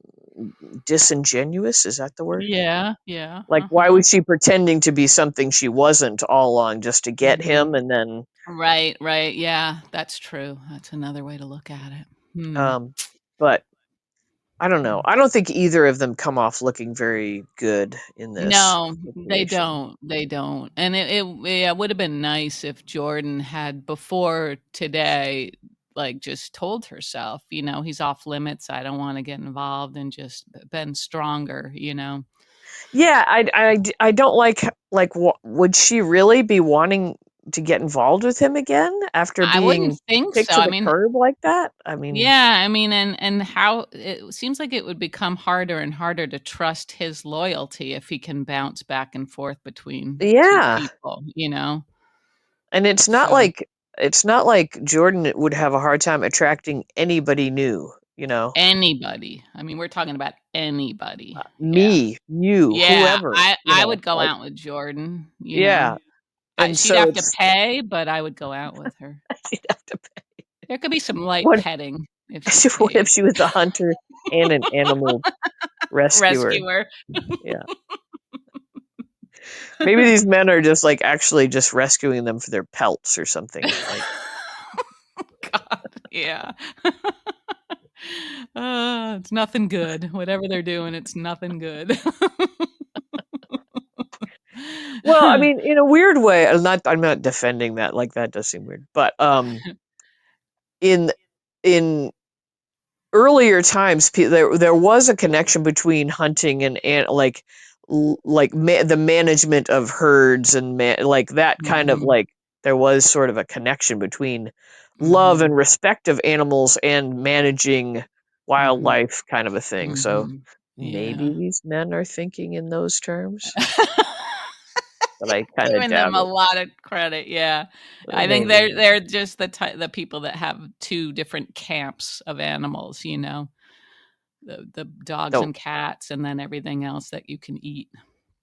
disingenuous? Is that the word? Yeah, yeah, Like, why uh-huh, was she pretending to be something she wasn't all along just to get mhm. him? And then Right, right, yeah, that's true, that's another way to look at it. Hmm. um but I don't know. I don't think either of them come off looking very good in this No, they situation. don't. They don't. And yeah, it would have been nice if Jordan had before today, like just told herself, he's off limits. I don't want to get involved, and just been stronger. Yeah, I don't would she really be wanting to get involved with him again after I wouldn't being think kicked so. to I the mean, curb like that? I mean, yeah, I mean, and how it seems like it would become harder and harder to trust his loyalty if he can bounce back and forth between two yeah. people. And So it's not like Jordan would have a hard time attracting anybody new, you know. anybody. I mean, we're talking about anybody. Yeah. Me, you, Yeah, whoever, I would go out with Jordan. yeah. And She'd so have to it's pay, but I would go out with her. you'd have to There could be some light what petting if she what if paid. she was a hunter and an animal rescuer? Rescuer. Yeah. Maybe these men are just like actually just rescuing them for their pelts or something. Like God, yeah. It's nothing good. Whatever they're doing, it's nothing good. well, I mean, in a weird way, I'm not defending that, like that does seem weird. But in in earlier times, there was a connection between hunting and the management of herds and like that kind of Mhm, like there was sort of a connection between love mhm, and respect of animals and managing mhm, wildlife kind of a thing. So mhm. maybe Yeah. these men are thinking in those terms, but I kind of Giving them doubt a it. lot of credit, yeah. I think Maybe. they're just the people that have 2 different camps of animals. The dogs So and cats, and then everything else that you can eat,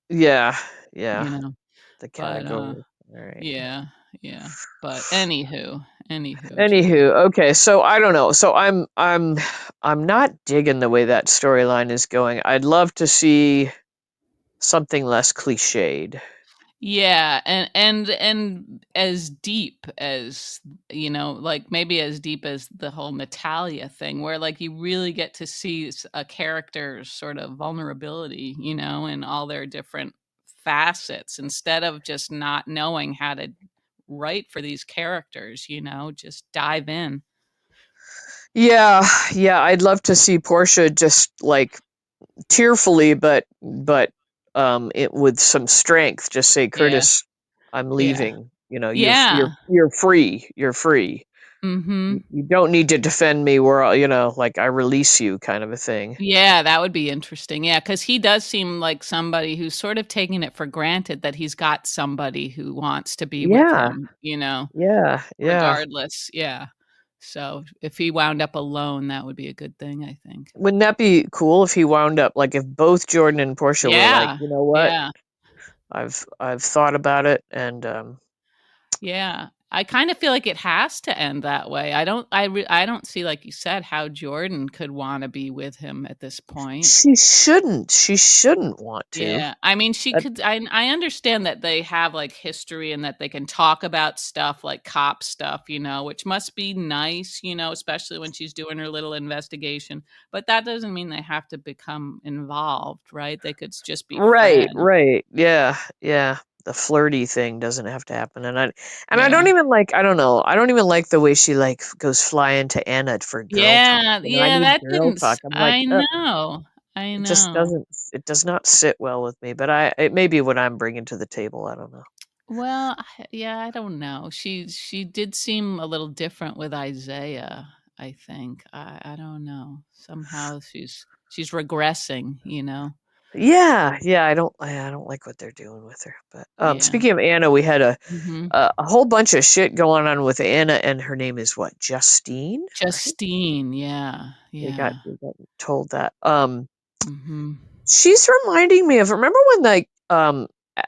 yeah, yeah, you know? the But, category. All right. yeah, yeah. But anywho, Julie. Anywho, okay, so I don't know. So I'm not digging the way that storyline is going. I'd love to see something less cliched. Yeah, and as deep as, like, maybe as deep as the whole Natalia thing, where, like, you really get to see a character's sort of vulnerability, and all their different facets, instead of just not knowing how to write for these characters, just dive in. Yeah, yeah, I'd love to see Portia just like tearfully, but it with some strength. Just say, Yeah, Curtis, I'm yeah. leaving. You know, Yeah. you're free. You're free. Mhm. You don't need to defend me. We're all, like I release you, kind of a thing. Yeah, that would be interesting. Yeah, because he does seem like somebody who's sort of taking it for granted that he's got somebody who wants to be with Yeah, him, yeah, yeah. regardless. Yeah. So if he wound up alone, that would be a good thing, I think. Wouldn't that be cool if he wound up like if both Jordan and Portia were like, Yeah. you know what? Yeah. I've thought about it and Yeah. I kind of feel like it has to end that way. I don't see, like you said, how Jordan could want to be with him at this point. she shouldn't want to. Yeah, I mean, she That, could I understand that they have, like, history and that they can talk about stuff, like cop stuff, which must be nice, especially when she's doing her little investigation, but that doesn't mean they have to become involved, right? They could just be right, friends. right. Yeah, yeah. The flirty thing doesn't have to happen and I don't Yeah. even like I don't know. I don't even like the way she like goes flying to Anna for girl talk. Yeah, I yeah, need that girl didn't talk. s I'm like, I ugh. know, I It just know. doesn't it does not sit well with me, but it may be what I'm bringing to the table. I don't know. Well, yeah, I don't know. She did seem a little different with Isaiah, I think. I don't know. Somehow she's regressing. Yeah, yeah, I don't like what they're doing with her. But Yeah. speaking of Anna, we had Mhm. a whole bunch of shit going on with Anna, and her name is what, Justine, right? Justine, yeah. Yeah. We got told that. Mhm. She's reminding me of remember when like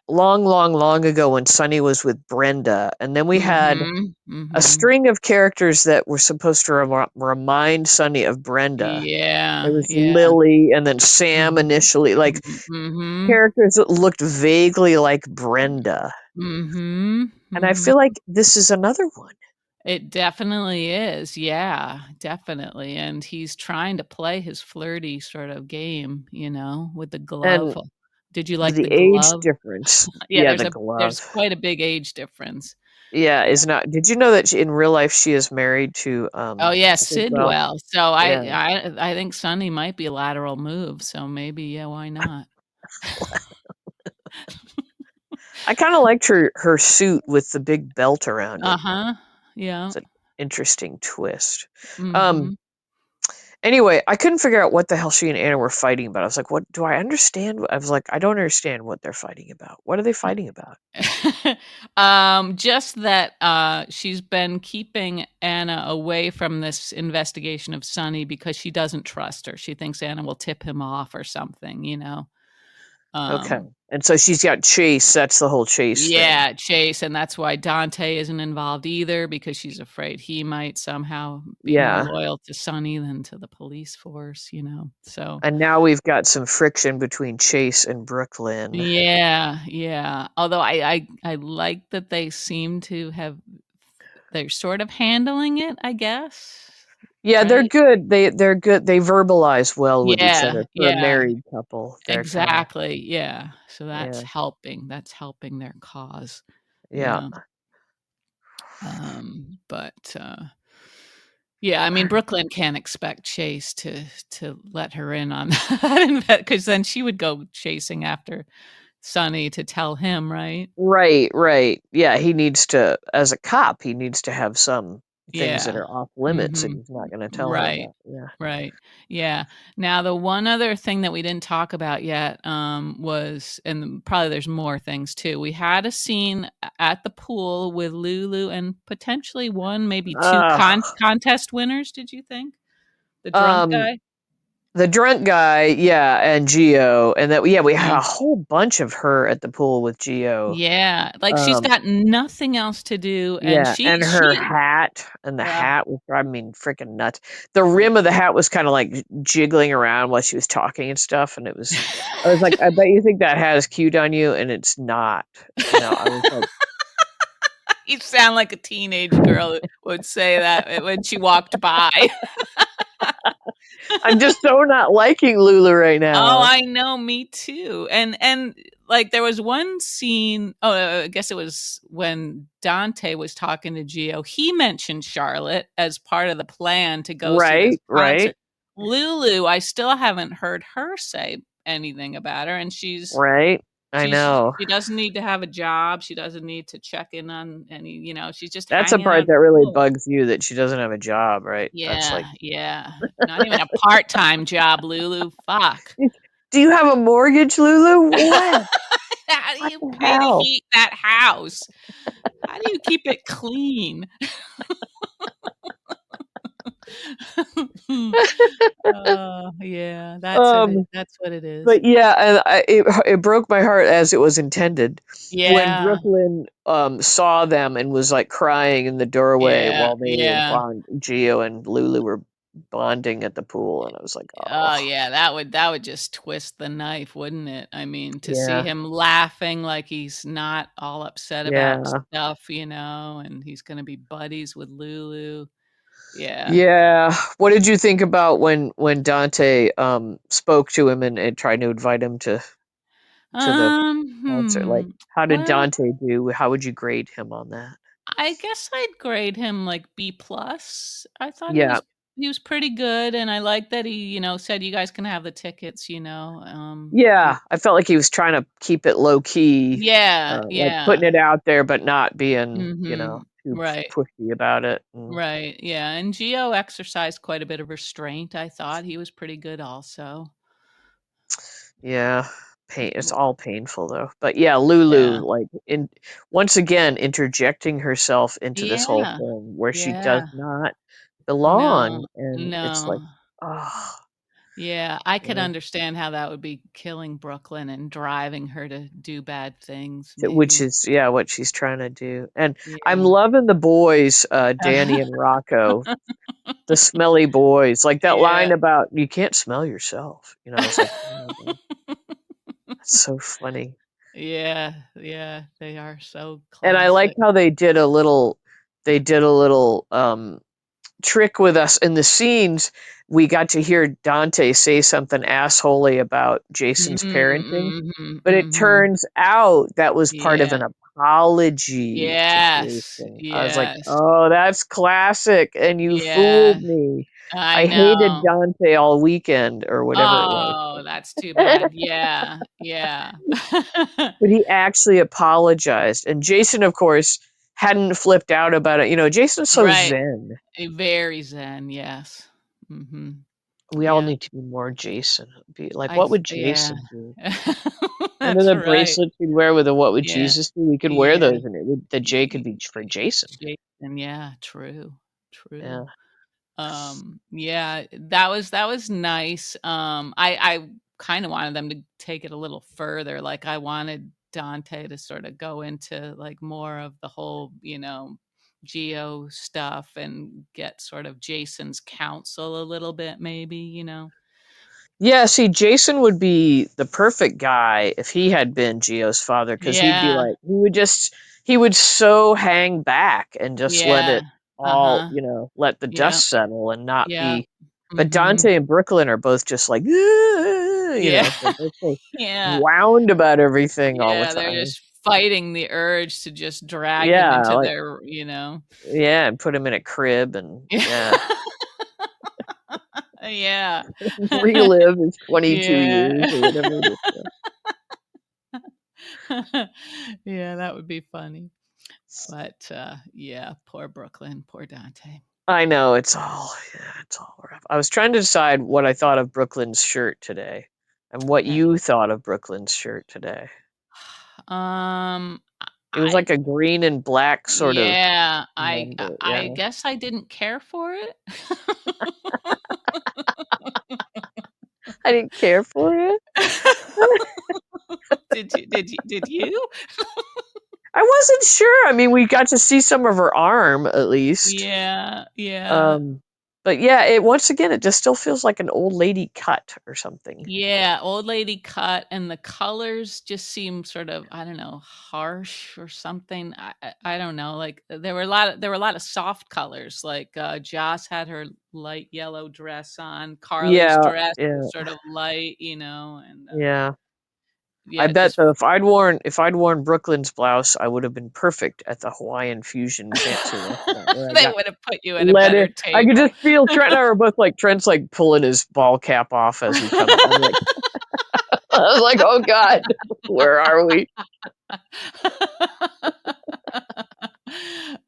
long, long, long ago when Sunny was with Brenda, and then we had Mhm. a Mhm. string of characters that were supposed to remind Sunny of Brenda. There Yeah. was Yeah. Lily, and then Sam Mhm. initially, like Mhm. characters that looked vaguely like Brenda. Mhm. And I Mhm. feel like this is another one. It definitely is. Yeah, definitely. And he's trying to play his flirty sort of game, with the glove. And Did you like the the age glove? difference. Yeah, Yeah, there's the a there's glove. quite a big age difference. Yeah, Yeah. is not. Did you know that in real life she is married to Oh, yeah, Sidwell? Sidwell. So Yeah. I think Sonny might be a lateral move, so maybe, yeah, why not? I kind of liked her suit with the big belt around it. Uh-huh. Yeah. It's an interesting twist. Um, Mhm. anyway, I couldn't figure out what the hell she and Anna were fighting about. I was like, what do I understand? I was like, I don't understand what they're fighting about. What are they fighting about? Just that, she's been keeping Anna away from this investigation of Sonny because she doesn't trust her. She thinks Anna will tip him off or something. Okay. Um, And so she's got Chase. That's the whole Chase thing. yeah, Chase, and that's why Dante isn't involved either because she's afraid he might somehow be more Yeah. loyal to Sonny than to the police force. So And now we've got some friction between Chase and Brooklyn. yeah, yeah. Although I like that they seem to have they're sort of handling it, I guess, Yeah, they're right? good. They're good. They verbalize well with each Yeah, other for a yeah, married couple. They're kind of exactly, yeah. So yeah, that's helping their cause, yeah. yeah, but, yeah, I mean, Brooklyn can't expect Chase to let her in on that because then she would go chasing after Sonny to tell him, right? Right, right. Yeah, he needs to, as a cop, he needs to have some things that Yeah. are off limits, and Mhm. he's not going to tell her Right. about. Yeah. Right. Yeah. Now, the one other thing that we didn't talk about yet, was and probably there's more things too. We had a scene at the pool with Lulu and potentially 1, maybe 2 Uh, contest winners, did you think? The drunk um, guy? the drunk guy, yeah, and Geo, and that, yeah, we had Yeah. a whole bunch of her at the pool with Geo. Yeah. Like, she's Um, got nothing else to do, and yeah, and her hat, and the uh hat was, I mean, freaking nuts. The rim of the hat was kind of like jiggling around while she was talking and stuff, and I was like, I bet you think that hat is cute on you, and it's not. I was like, You sound like a teenage girl who would say that when she walked by. I'm just so not liking Lulu right Oh, now. I know, me too. And like there was one scene, I guess it was when Dante was talking to Gio. He mentioned Charlotte as part of the plan to go see this Right, right, concert. Lulu, I still haven't heard her say anything about her, and right. I know. she doesn't need to have a job. She doesn't need to check in on she's just That's the hanging out part at that the really pool. bugs you, that she doesn't have a job, right? That's Yeah, like, yeah. Not even a part-time job, Lulu. Fuck. do you have a mortgage, Lulu? What? How do What you the pay to hell? heat that house? How do you keep it clean? Yeah, Um, that's what it is. but yeah, and it broke my heart, as it was intended, when Yeah, Brooklyn saw them and was like crying in the doorway yeah, while they were yeah. Geo and Lulu were bonding at the pool, and I was like, oh, Oh, yeah, that would just twist the knife, wouldn't it? I mean, to see yeah, him laughing like he's not all upset about yeah. stuff, and he's gonna be buddies with Lulu. Yeah. Yeah. What did you think about when Dante spoke to him and tried to invite him to the concert? Like, how did Well, Dante do? How would you grade him on that? I guess I'd grade him like B plus. I thought Yeah. he was pretty good, and I like that he said you guys can have the tickets. Yeah. I felt like he was trying to keep it low key, Yeah, like yeah. putting it out there, but not being, Mhm. too Right, pushy about it. And right. Yeah, and Gio exercised quite a bit of restraint. I thought he was pretty good also. yeah, it's all painful though. But yeah, Lulu, Yeah. like, in once again interjecting herself into this whole Yeah. thing where she does Yeah. not No. belong, and it's like, No. oh, Yeah, I could yeah. understand how that would be killing Brooklyn and driving her to do bad things, Which maybe. is, yeah, what she's trying to do. And I'm Yeah. loving the boys, Danny and Rocco, the smelly boys. Like that line Yeah. about you can't smell yourself. I was like, oh my god, that's so funny. Yeah, yeah, they are so And I like classic. how they did a little. they did a little trick with us in the scenes. We got to hear Dante say something assholey about Jason's parenting, Mm-hmm, but it mm-hmm. turns out that was part of Yeah. an apology to Yes. Jason. I was like, Yes. "Oh, that's classic," and you Yeah. fooled me. I I hated know. Dante all weekend or whatever it was. Oh, that's too bad. Yeah. Yeah. But he actually apologized, and Jason, of course, hadn't flipped out about it. Jason's so Right. zen. Very zen. Yes. Mm-hmm. We all Yeah. need to be more Jason. Be like, what would Yeah. Jason do? Remember That's the right. bracelets we'd wear with the "What would Yeah. Jesus do"? We could wear Yeah. those, and the J could be for Jason. Jason, yeah, true. True. Yeah. Yeah, that was nice. I kind of wanted them to take it a little further. Like I wanted Dante to sort of go into like more of the whole, geo stuff and get sort of Jason's counsel a little bit, maybe. Yeah, see, Jason would be the perfect guy if he had been Geo's father, because he'd be Yeah, like, he would so hang back and just let yeah. it all, Uh-huh. let the Yeah, dust settle and not yeah. be. But Mm-hmm. Dante and Brooklyn are both just like, Yeah. they're both so Yeah. wound about everything all the Yeah, they're time. just fighting the urge to just drag him Yeah, into like, their. yeah, and put him in a crib and Yeah. yeah, Yeah. relive his 22 years Yeah. or whatever it is. Yeah. Yeah, that would be funny. But, yeah, poor Brooklyn, poor Dante. I know it's all rough. I was trying to decide what I thought of Brooklyn's shirt today, and what Okay. you thought of Brooklyn's shirt today. Um, It was I like a green and black sort of yeah, number. I Yeah, guess I didn't care for it. I didn't care for it. Did you? I wasn't sure. I mean, we got to see some of her arm at least. Yeah, yeah. Um, but yeah, it once again, it just still feels like an old lady cut or something. Yeah, old lady cut, and the colors just seem sort of, I don't know, harsh or something. I don't know. Like there were a lot of soft colors. Like Joss had her light yellow dress on. Carly's Yeah, dress yeah, was sort of light, and yeah. I yeah, bet just though if I'd worn Brooklyn's blouse, I would have been perfect at the Hawaiian fusion fancy restaurant where I they got would have put you at a let better it. I could table. just feel Trent and I were both like Trent's like pulling his ball cap off as he comes. I'm like I was like, oh God, where are we?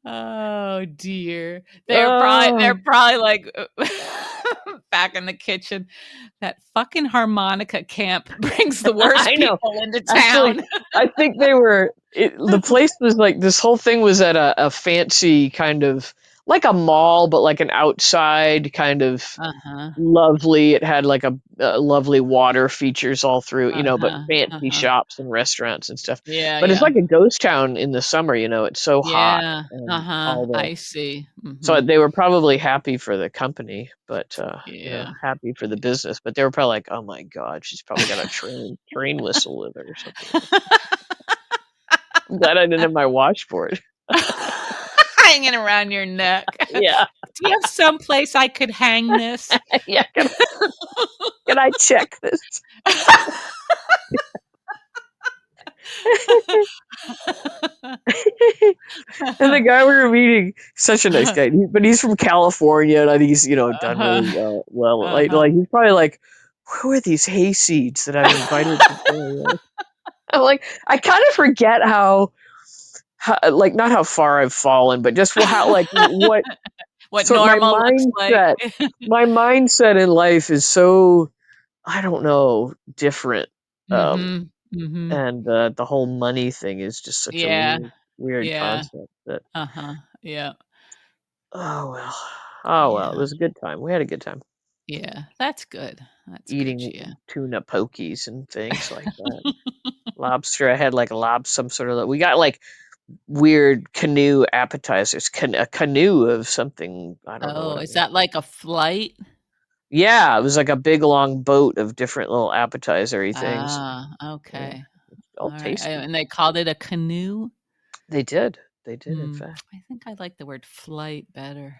Oh dear. They're Oh, probably like back in the kitchen. That fucking harmonica camp brings the worst I know. people into Actually, town. I think the place was like this whole thing was at a fancy kind of like a mall, but like an outside kind of Uh-huh. lovely. It had like a lovely water features all through, but Uh-huh. fancy Uh-huh. shops and restaurants and stuff. Yeah, But it's yeah. like a ghost town in the summer, it's so hot Yeah. and Uh-huh. all the I see. so Mhm. they were probably happy for the company, but Yeah. happy for the business. But they were probably like, "Oh my God, she's probably got a train whistle with her or something." I'm glad I didn't have my washboard. Hanging around your neck. Yeah, Do you have some place I could hang this? yeah. Can I check this? And the guy we were meeting, such a nice guy, but he's from California, and I think he's done Uh-huh. really well. Uh-huh. Like he's probably like, who are these hayseeds that I've invited to dinner? I'm like, I kind of forget how like not how far I've fallen, but just how like what What sort my normal looks like. mindset in life is so I don't know different. Um, Mhm. Mhm. and the whole money thing is just such a Yeah. weird Yeah. concept that Uh-huh. Yeah. oh well. Oh well, it Yeah. was a good time. We had a good time Yeah. That's good. That's good, eating Gia. tuna pokies and things like that. Lobster. I had like some sort of we got like weird canoe appetizers, a canoe of something. I don't know what Oh, it is was. that like a flight? Yeah, it was like a big long boat of different little appetizery things. Ah, Yeah, okay. all Alright. tasty. And they called it a canoe? They did. They did, in Hmm. fact. I think I like the word flight better.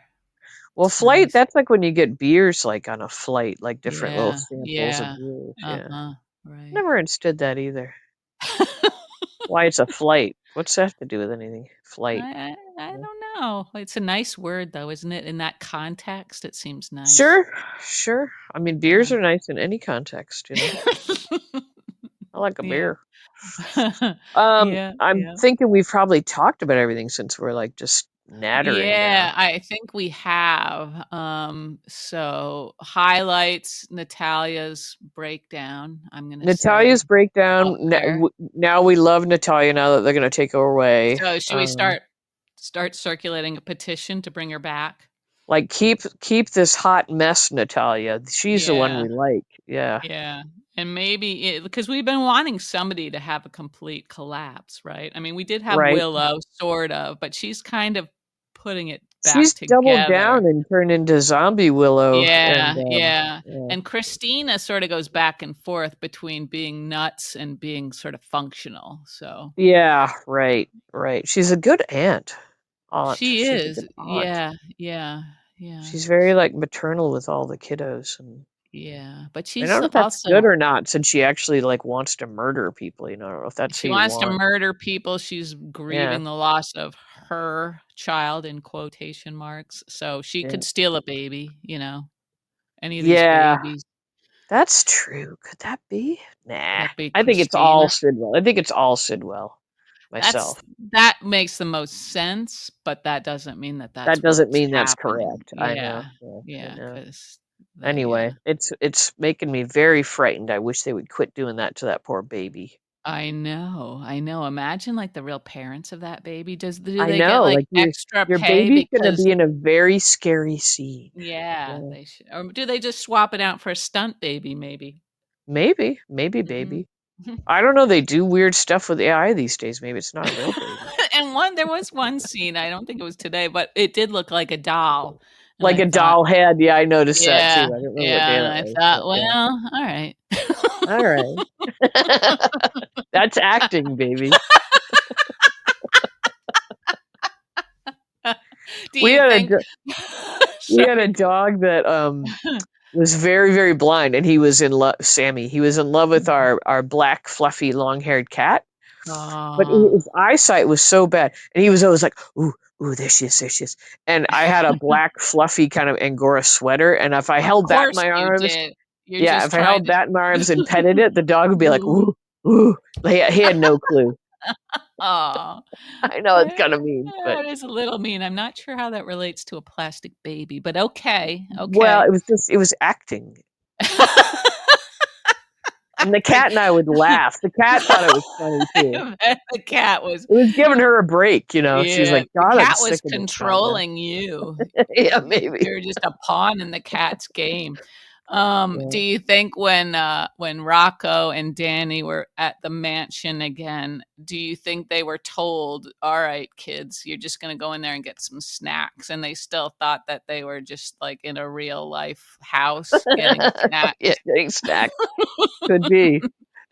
Well, It's flight, nice. that's like when you get beers, like, on a flight, like, different little Yeah, samples of yeah. beers, yeah. Uh-huh, right. Never understood that either. Why it's a flight. What's that have to do with anything? Flight. I Yeah. don't know. It's a nice word though, isn't it? In that context, it seems nice. Sure, sure. I mean, beers Yeah. are nice in any context, you know? I like a Yeah. beer. Yeah, I'm yeah. thinking we've probably talked about everything since we're, like, just nattering now. Yeah, I think we have. So highlights Natalia's breakdown, I'm gonna say Natalia's breakdown, out there. now we love Natalia now that they're gonna take her away. So should we start circulating a petition to bring her back? Like, keep this hot mess, Natalia. She's the one Yeah. we like. Yeah. Yeah, and maybe because we've been wanting somebody to have a complete collapse, right? I mean, we did have Right. Willow, sort of, but she's kind of putting it back She's doubled together. down and turned into zombie Willow, and, Yeah, yeah, yeah. and Christina sort of goes back and forth between being nuts and being sort of functional, so Yeah, right, right. She's a good aunt. she She's a is. good aunt. Yeah, yeah, yeah, She's very, like, maternal with all the kiddos, and yeah, but I don't she's know if that's good also or not since she actually, like, wants to murder people, you know, I don't know if that's who she you wants to want. murder people, she's Yeah, grieving the loss of her child in quotation marks, so she yeah. could steal a baby, any of these Yeah, babies. that's true. Could that be? Could Nah. that be I think it's all Christina? Sidwell. I think it's all Sidwell, That's myself. that makes the most sense, but that doesn't mean that That that's doesn't what's mean that's happening. correct. I know. Yeah, Yeah, I yeah, know. because Anyway, it's making me very frightened. I wish they would quit doing that to that poor baby. I know, imagine, like, the real parents of that baby. Do I they get, know, like, like, extra your pay baby's gonna because be in a very scary scene. yeah, Yeah. they should or do they just swap it out for a stunt baby maybe? Maybe Mhm. baby. I don't know, they do weird stuff with AI these days. Maybe it's not a real baby. And there was one scene, I don't think it was today, but it did look like a doll, and Like I a thought doll head. Yeah, I noticed that yeah, too. I don't remember what yeah, day and that I was, thought, but yeah. "Well, alright." Alright. That's acting, baby. Do We you had a think do we had a sorry. dog that, was very, very blind, and he was in love Sammy, he was in love with our black, fluffy, long-haired cat, but Aw. his eyesight was so bad, and he was always like, "Ooh, ooh, there she is," and I had a black, fluffy kind of Angora sweater, and if I Of held that in course my you arms did. You're yeah, just if I trying held to that in my arms and petted it, the dog would be like, ooh. "Ooh, ooh." He had no clue. Aw. I know it's Eh, kinda mean, but that is a little mean. I'm not sure how that relates to a plastic baby, but okay, well, okay. it was acting, and the The cat and I would laugh. The cat thought it was funny too. I bet the cat was It was giving her a break, you know? She was yeah, like, the "God, I'm cat was sick of this goddamn." controlling you. Yeah, maybe. You're just a pawn in the cat's game. Do Yeah. you think when Rocco and Danny were at the mansion again, do you think they were told, "All right, kids, you're just gonna go in there and get some snacks," and they still thought that they were just, like, in a real life house getting Yeah, snacks? getting snack. Could be.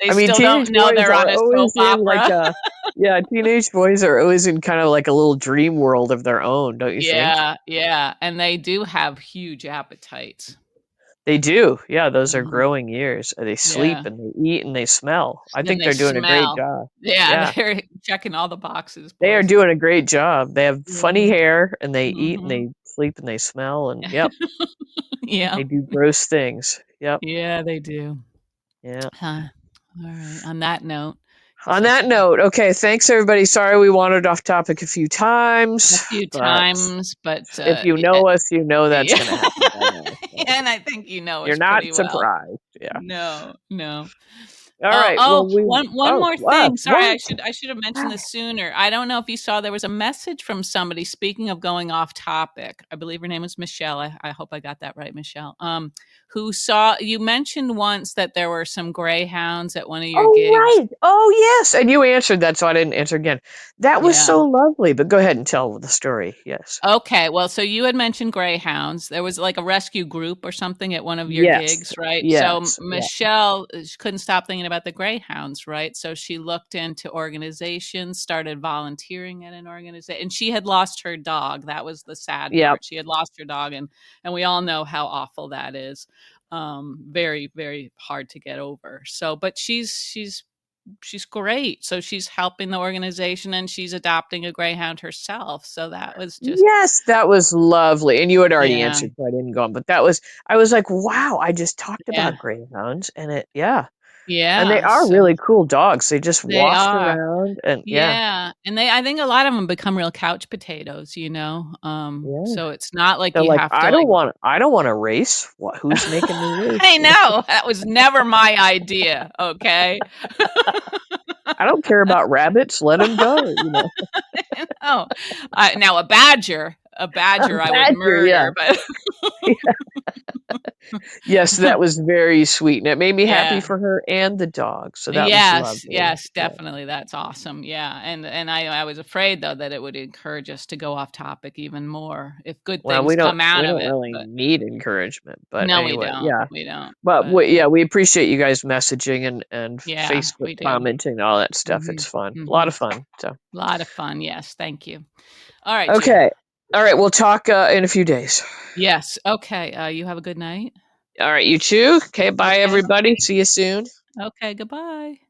They I mean, still teenage don't know boys they're on are a soap always in like opera. a yeah, teenage boys are always in kind of like a little dream world of their own, don't you think? Yeah, yeah, and they do have huge appetites. They do. Yeah, those are Mhm. growing years. They sleep Yeah. and they eat and they smell. I And think they they're doing a great smell. job. Yeah, Yeah. they're checking all the boxes, They are boys. doing a great job. They have funny Yeah. hair and they eat and Mhm. they sleep and they smell and yep, Yeah. they do gross things. Yep. Yeah, they do. Yeah. Huh. Alright, on that note, On this was that note, okay, thanks everybody. Sorry we wandered off topic a few a times, few but times, but, if you know us, you know that's yeah, going to happen by now. So and I think you know you're us not pretty well. surprised. Yeah. No, no. All right. Well, One more thing. Sorry, what? I should have mentioned this sooner. I don't know if you saw there was a message from somebody, speaking of going off topic. I believe her name was Michelle. I hope I got that right, Michelle. Who saw you mentioned once that there were some greyhounds at one of your Oh, gigs. right. Oh, yes. And you answered that, so I didn't answer again. That was Yeah. so lovely. But go ahead and tell the story. Yes. Okay, well, so you had mentioned greyhounds. There was like a rescue group or something at one of your Yes. gigs, right? So Yes. Yeah. Michelle she couldn't stop thinking talking about the greyhounds, right? So she looked into organizations, started volunteering at an organization, and she had lost her dog. That was the sad Yep. part. She had lost her dog, and we all know how awful that is. Very, very hard to get over. So, but she's great. So she's helping the organization and she's adopting a greyhound herself. So that was just, Yes, that was lovely. And you had already yeah, answered, so I didn't go on. But that was, I was like, wow, I just talked yeah, about greyhounds, and yeah, and they yeah. are So really cool dogs. They just they waft are. around, and yeah, Yeah, and I think a lot of them become real couch potatoes, you know? yeah. So it's not like They're you like, have to, like I don't want to race. What? Who's making me race? I know, that was never my idea, okay? I don't care about rabbits. Let them go. No. Now a A badger I would badger, yeah. murder, but Yes, that was very sweet, and it made me happy yeah. for her and the dog. So that was Yes, lovely. yes, Yeah. definitely, that's awesome, yeah, and I was afraid, though, that it would encourage us to go off topic even more if good Well, things come we out of don't it, really but need encouragement, but no, anyway, yeah. we don't, But but yeah, we appreciate you guys messaging and yeah, Facebook we do. commenting, all that stuff. Mhm, It's fun, a lot mhm. of fun. So Lot of fun, yes, thank you. Alright, Gia. okay, all right, we'll talk in a few days. Yes, okay, you have a good night. All right, you too. Okay, bye Okay. everybody. See you soon. Okay, goodbye.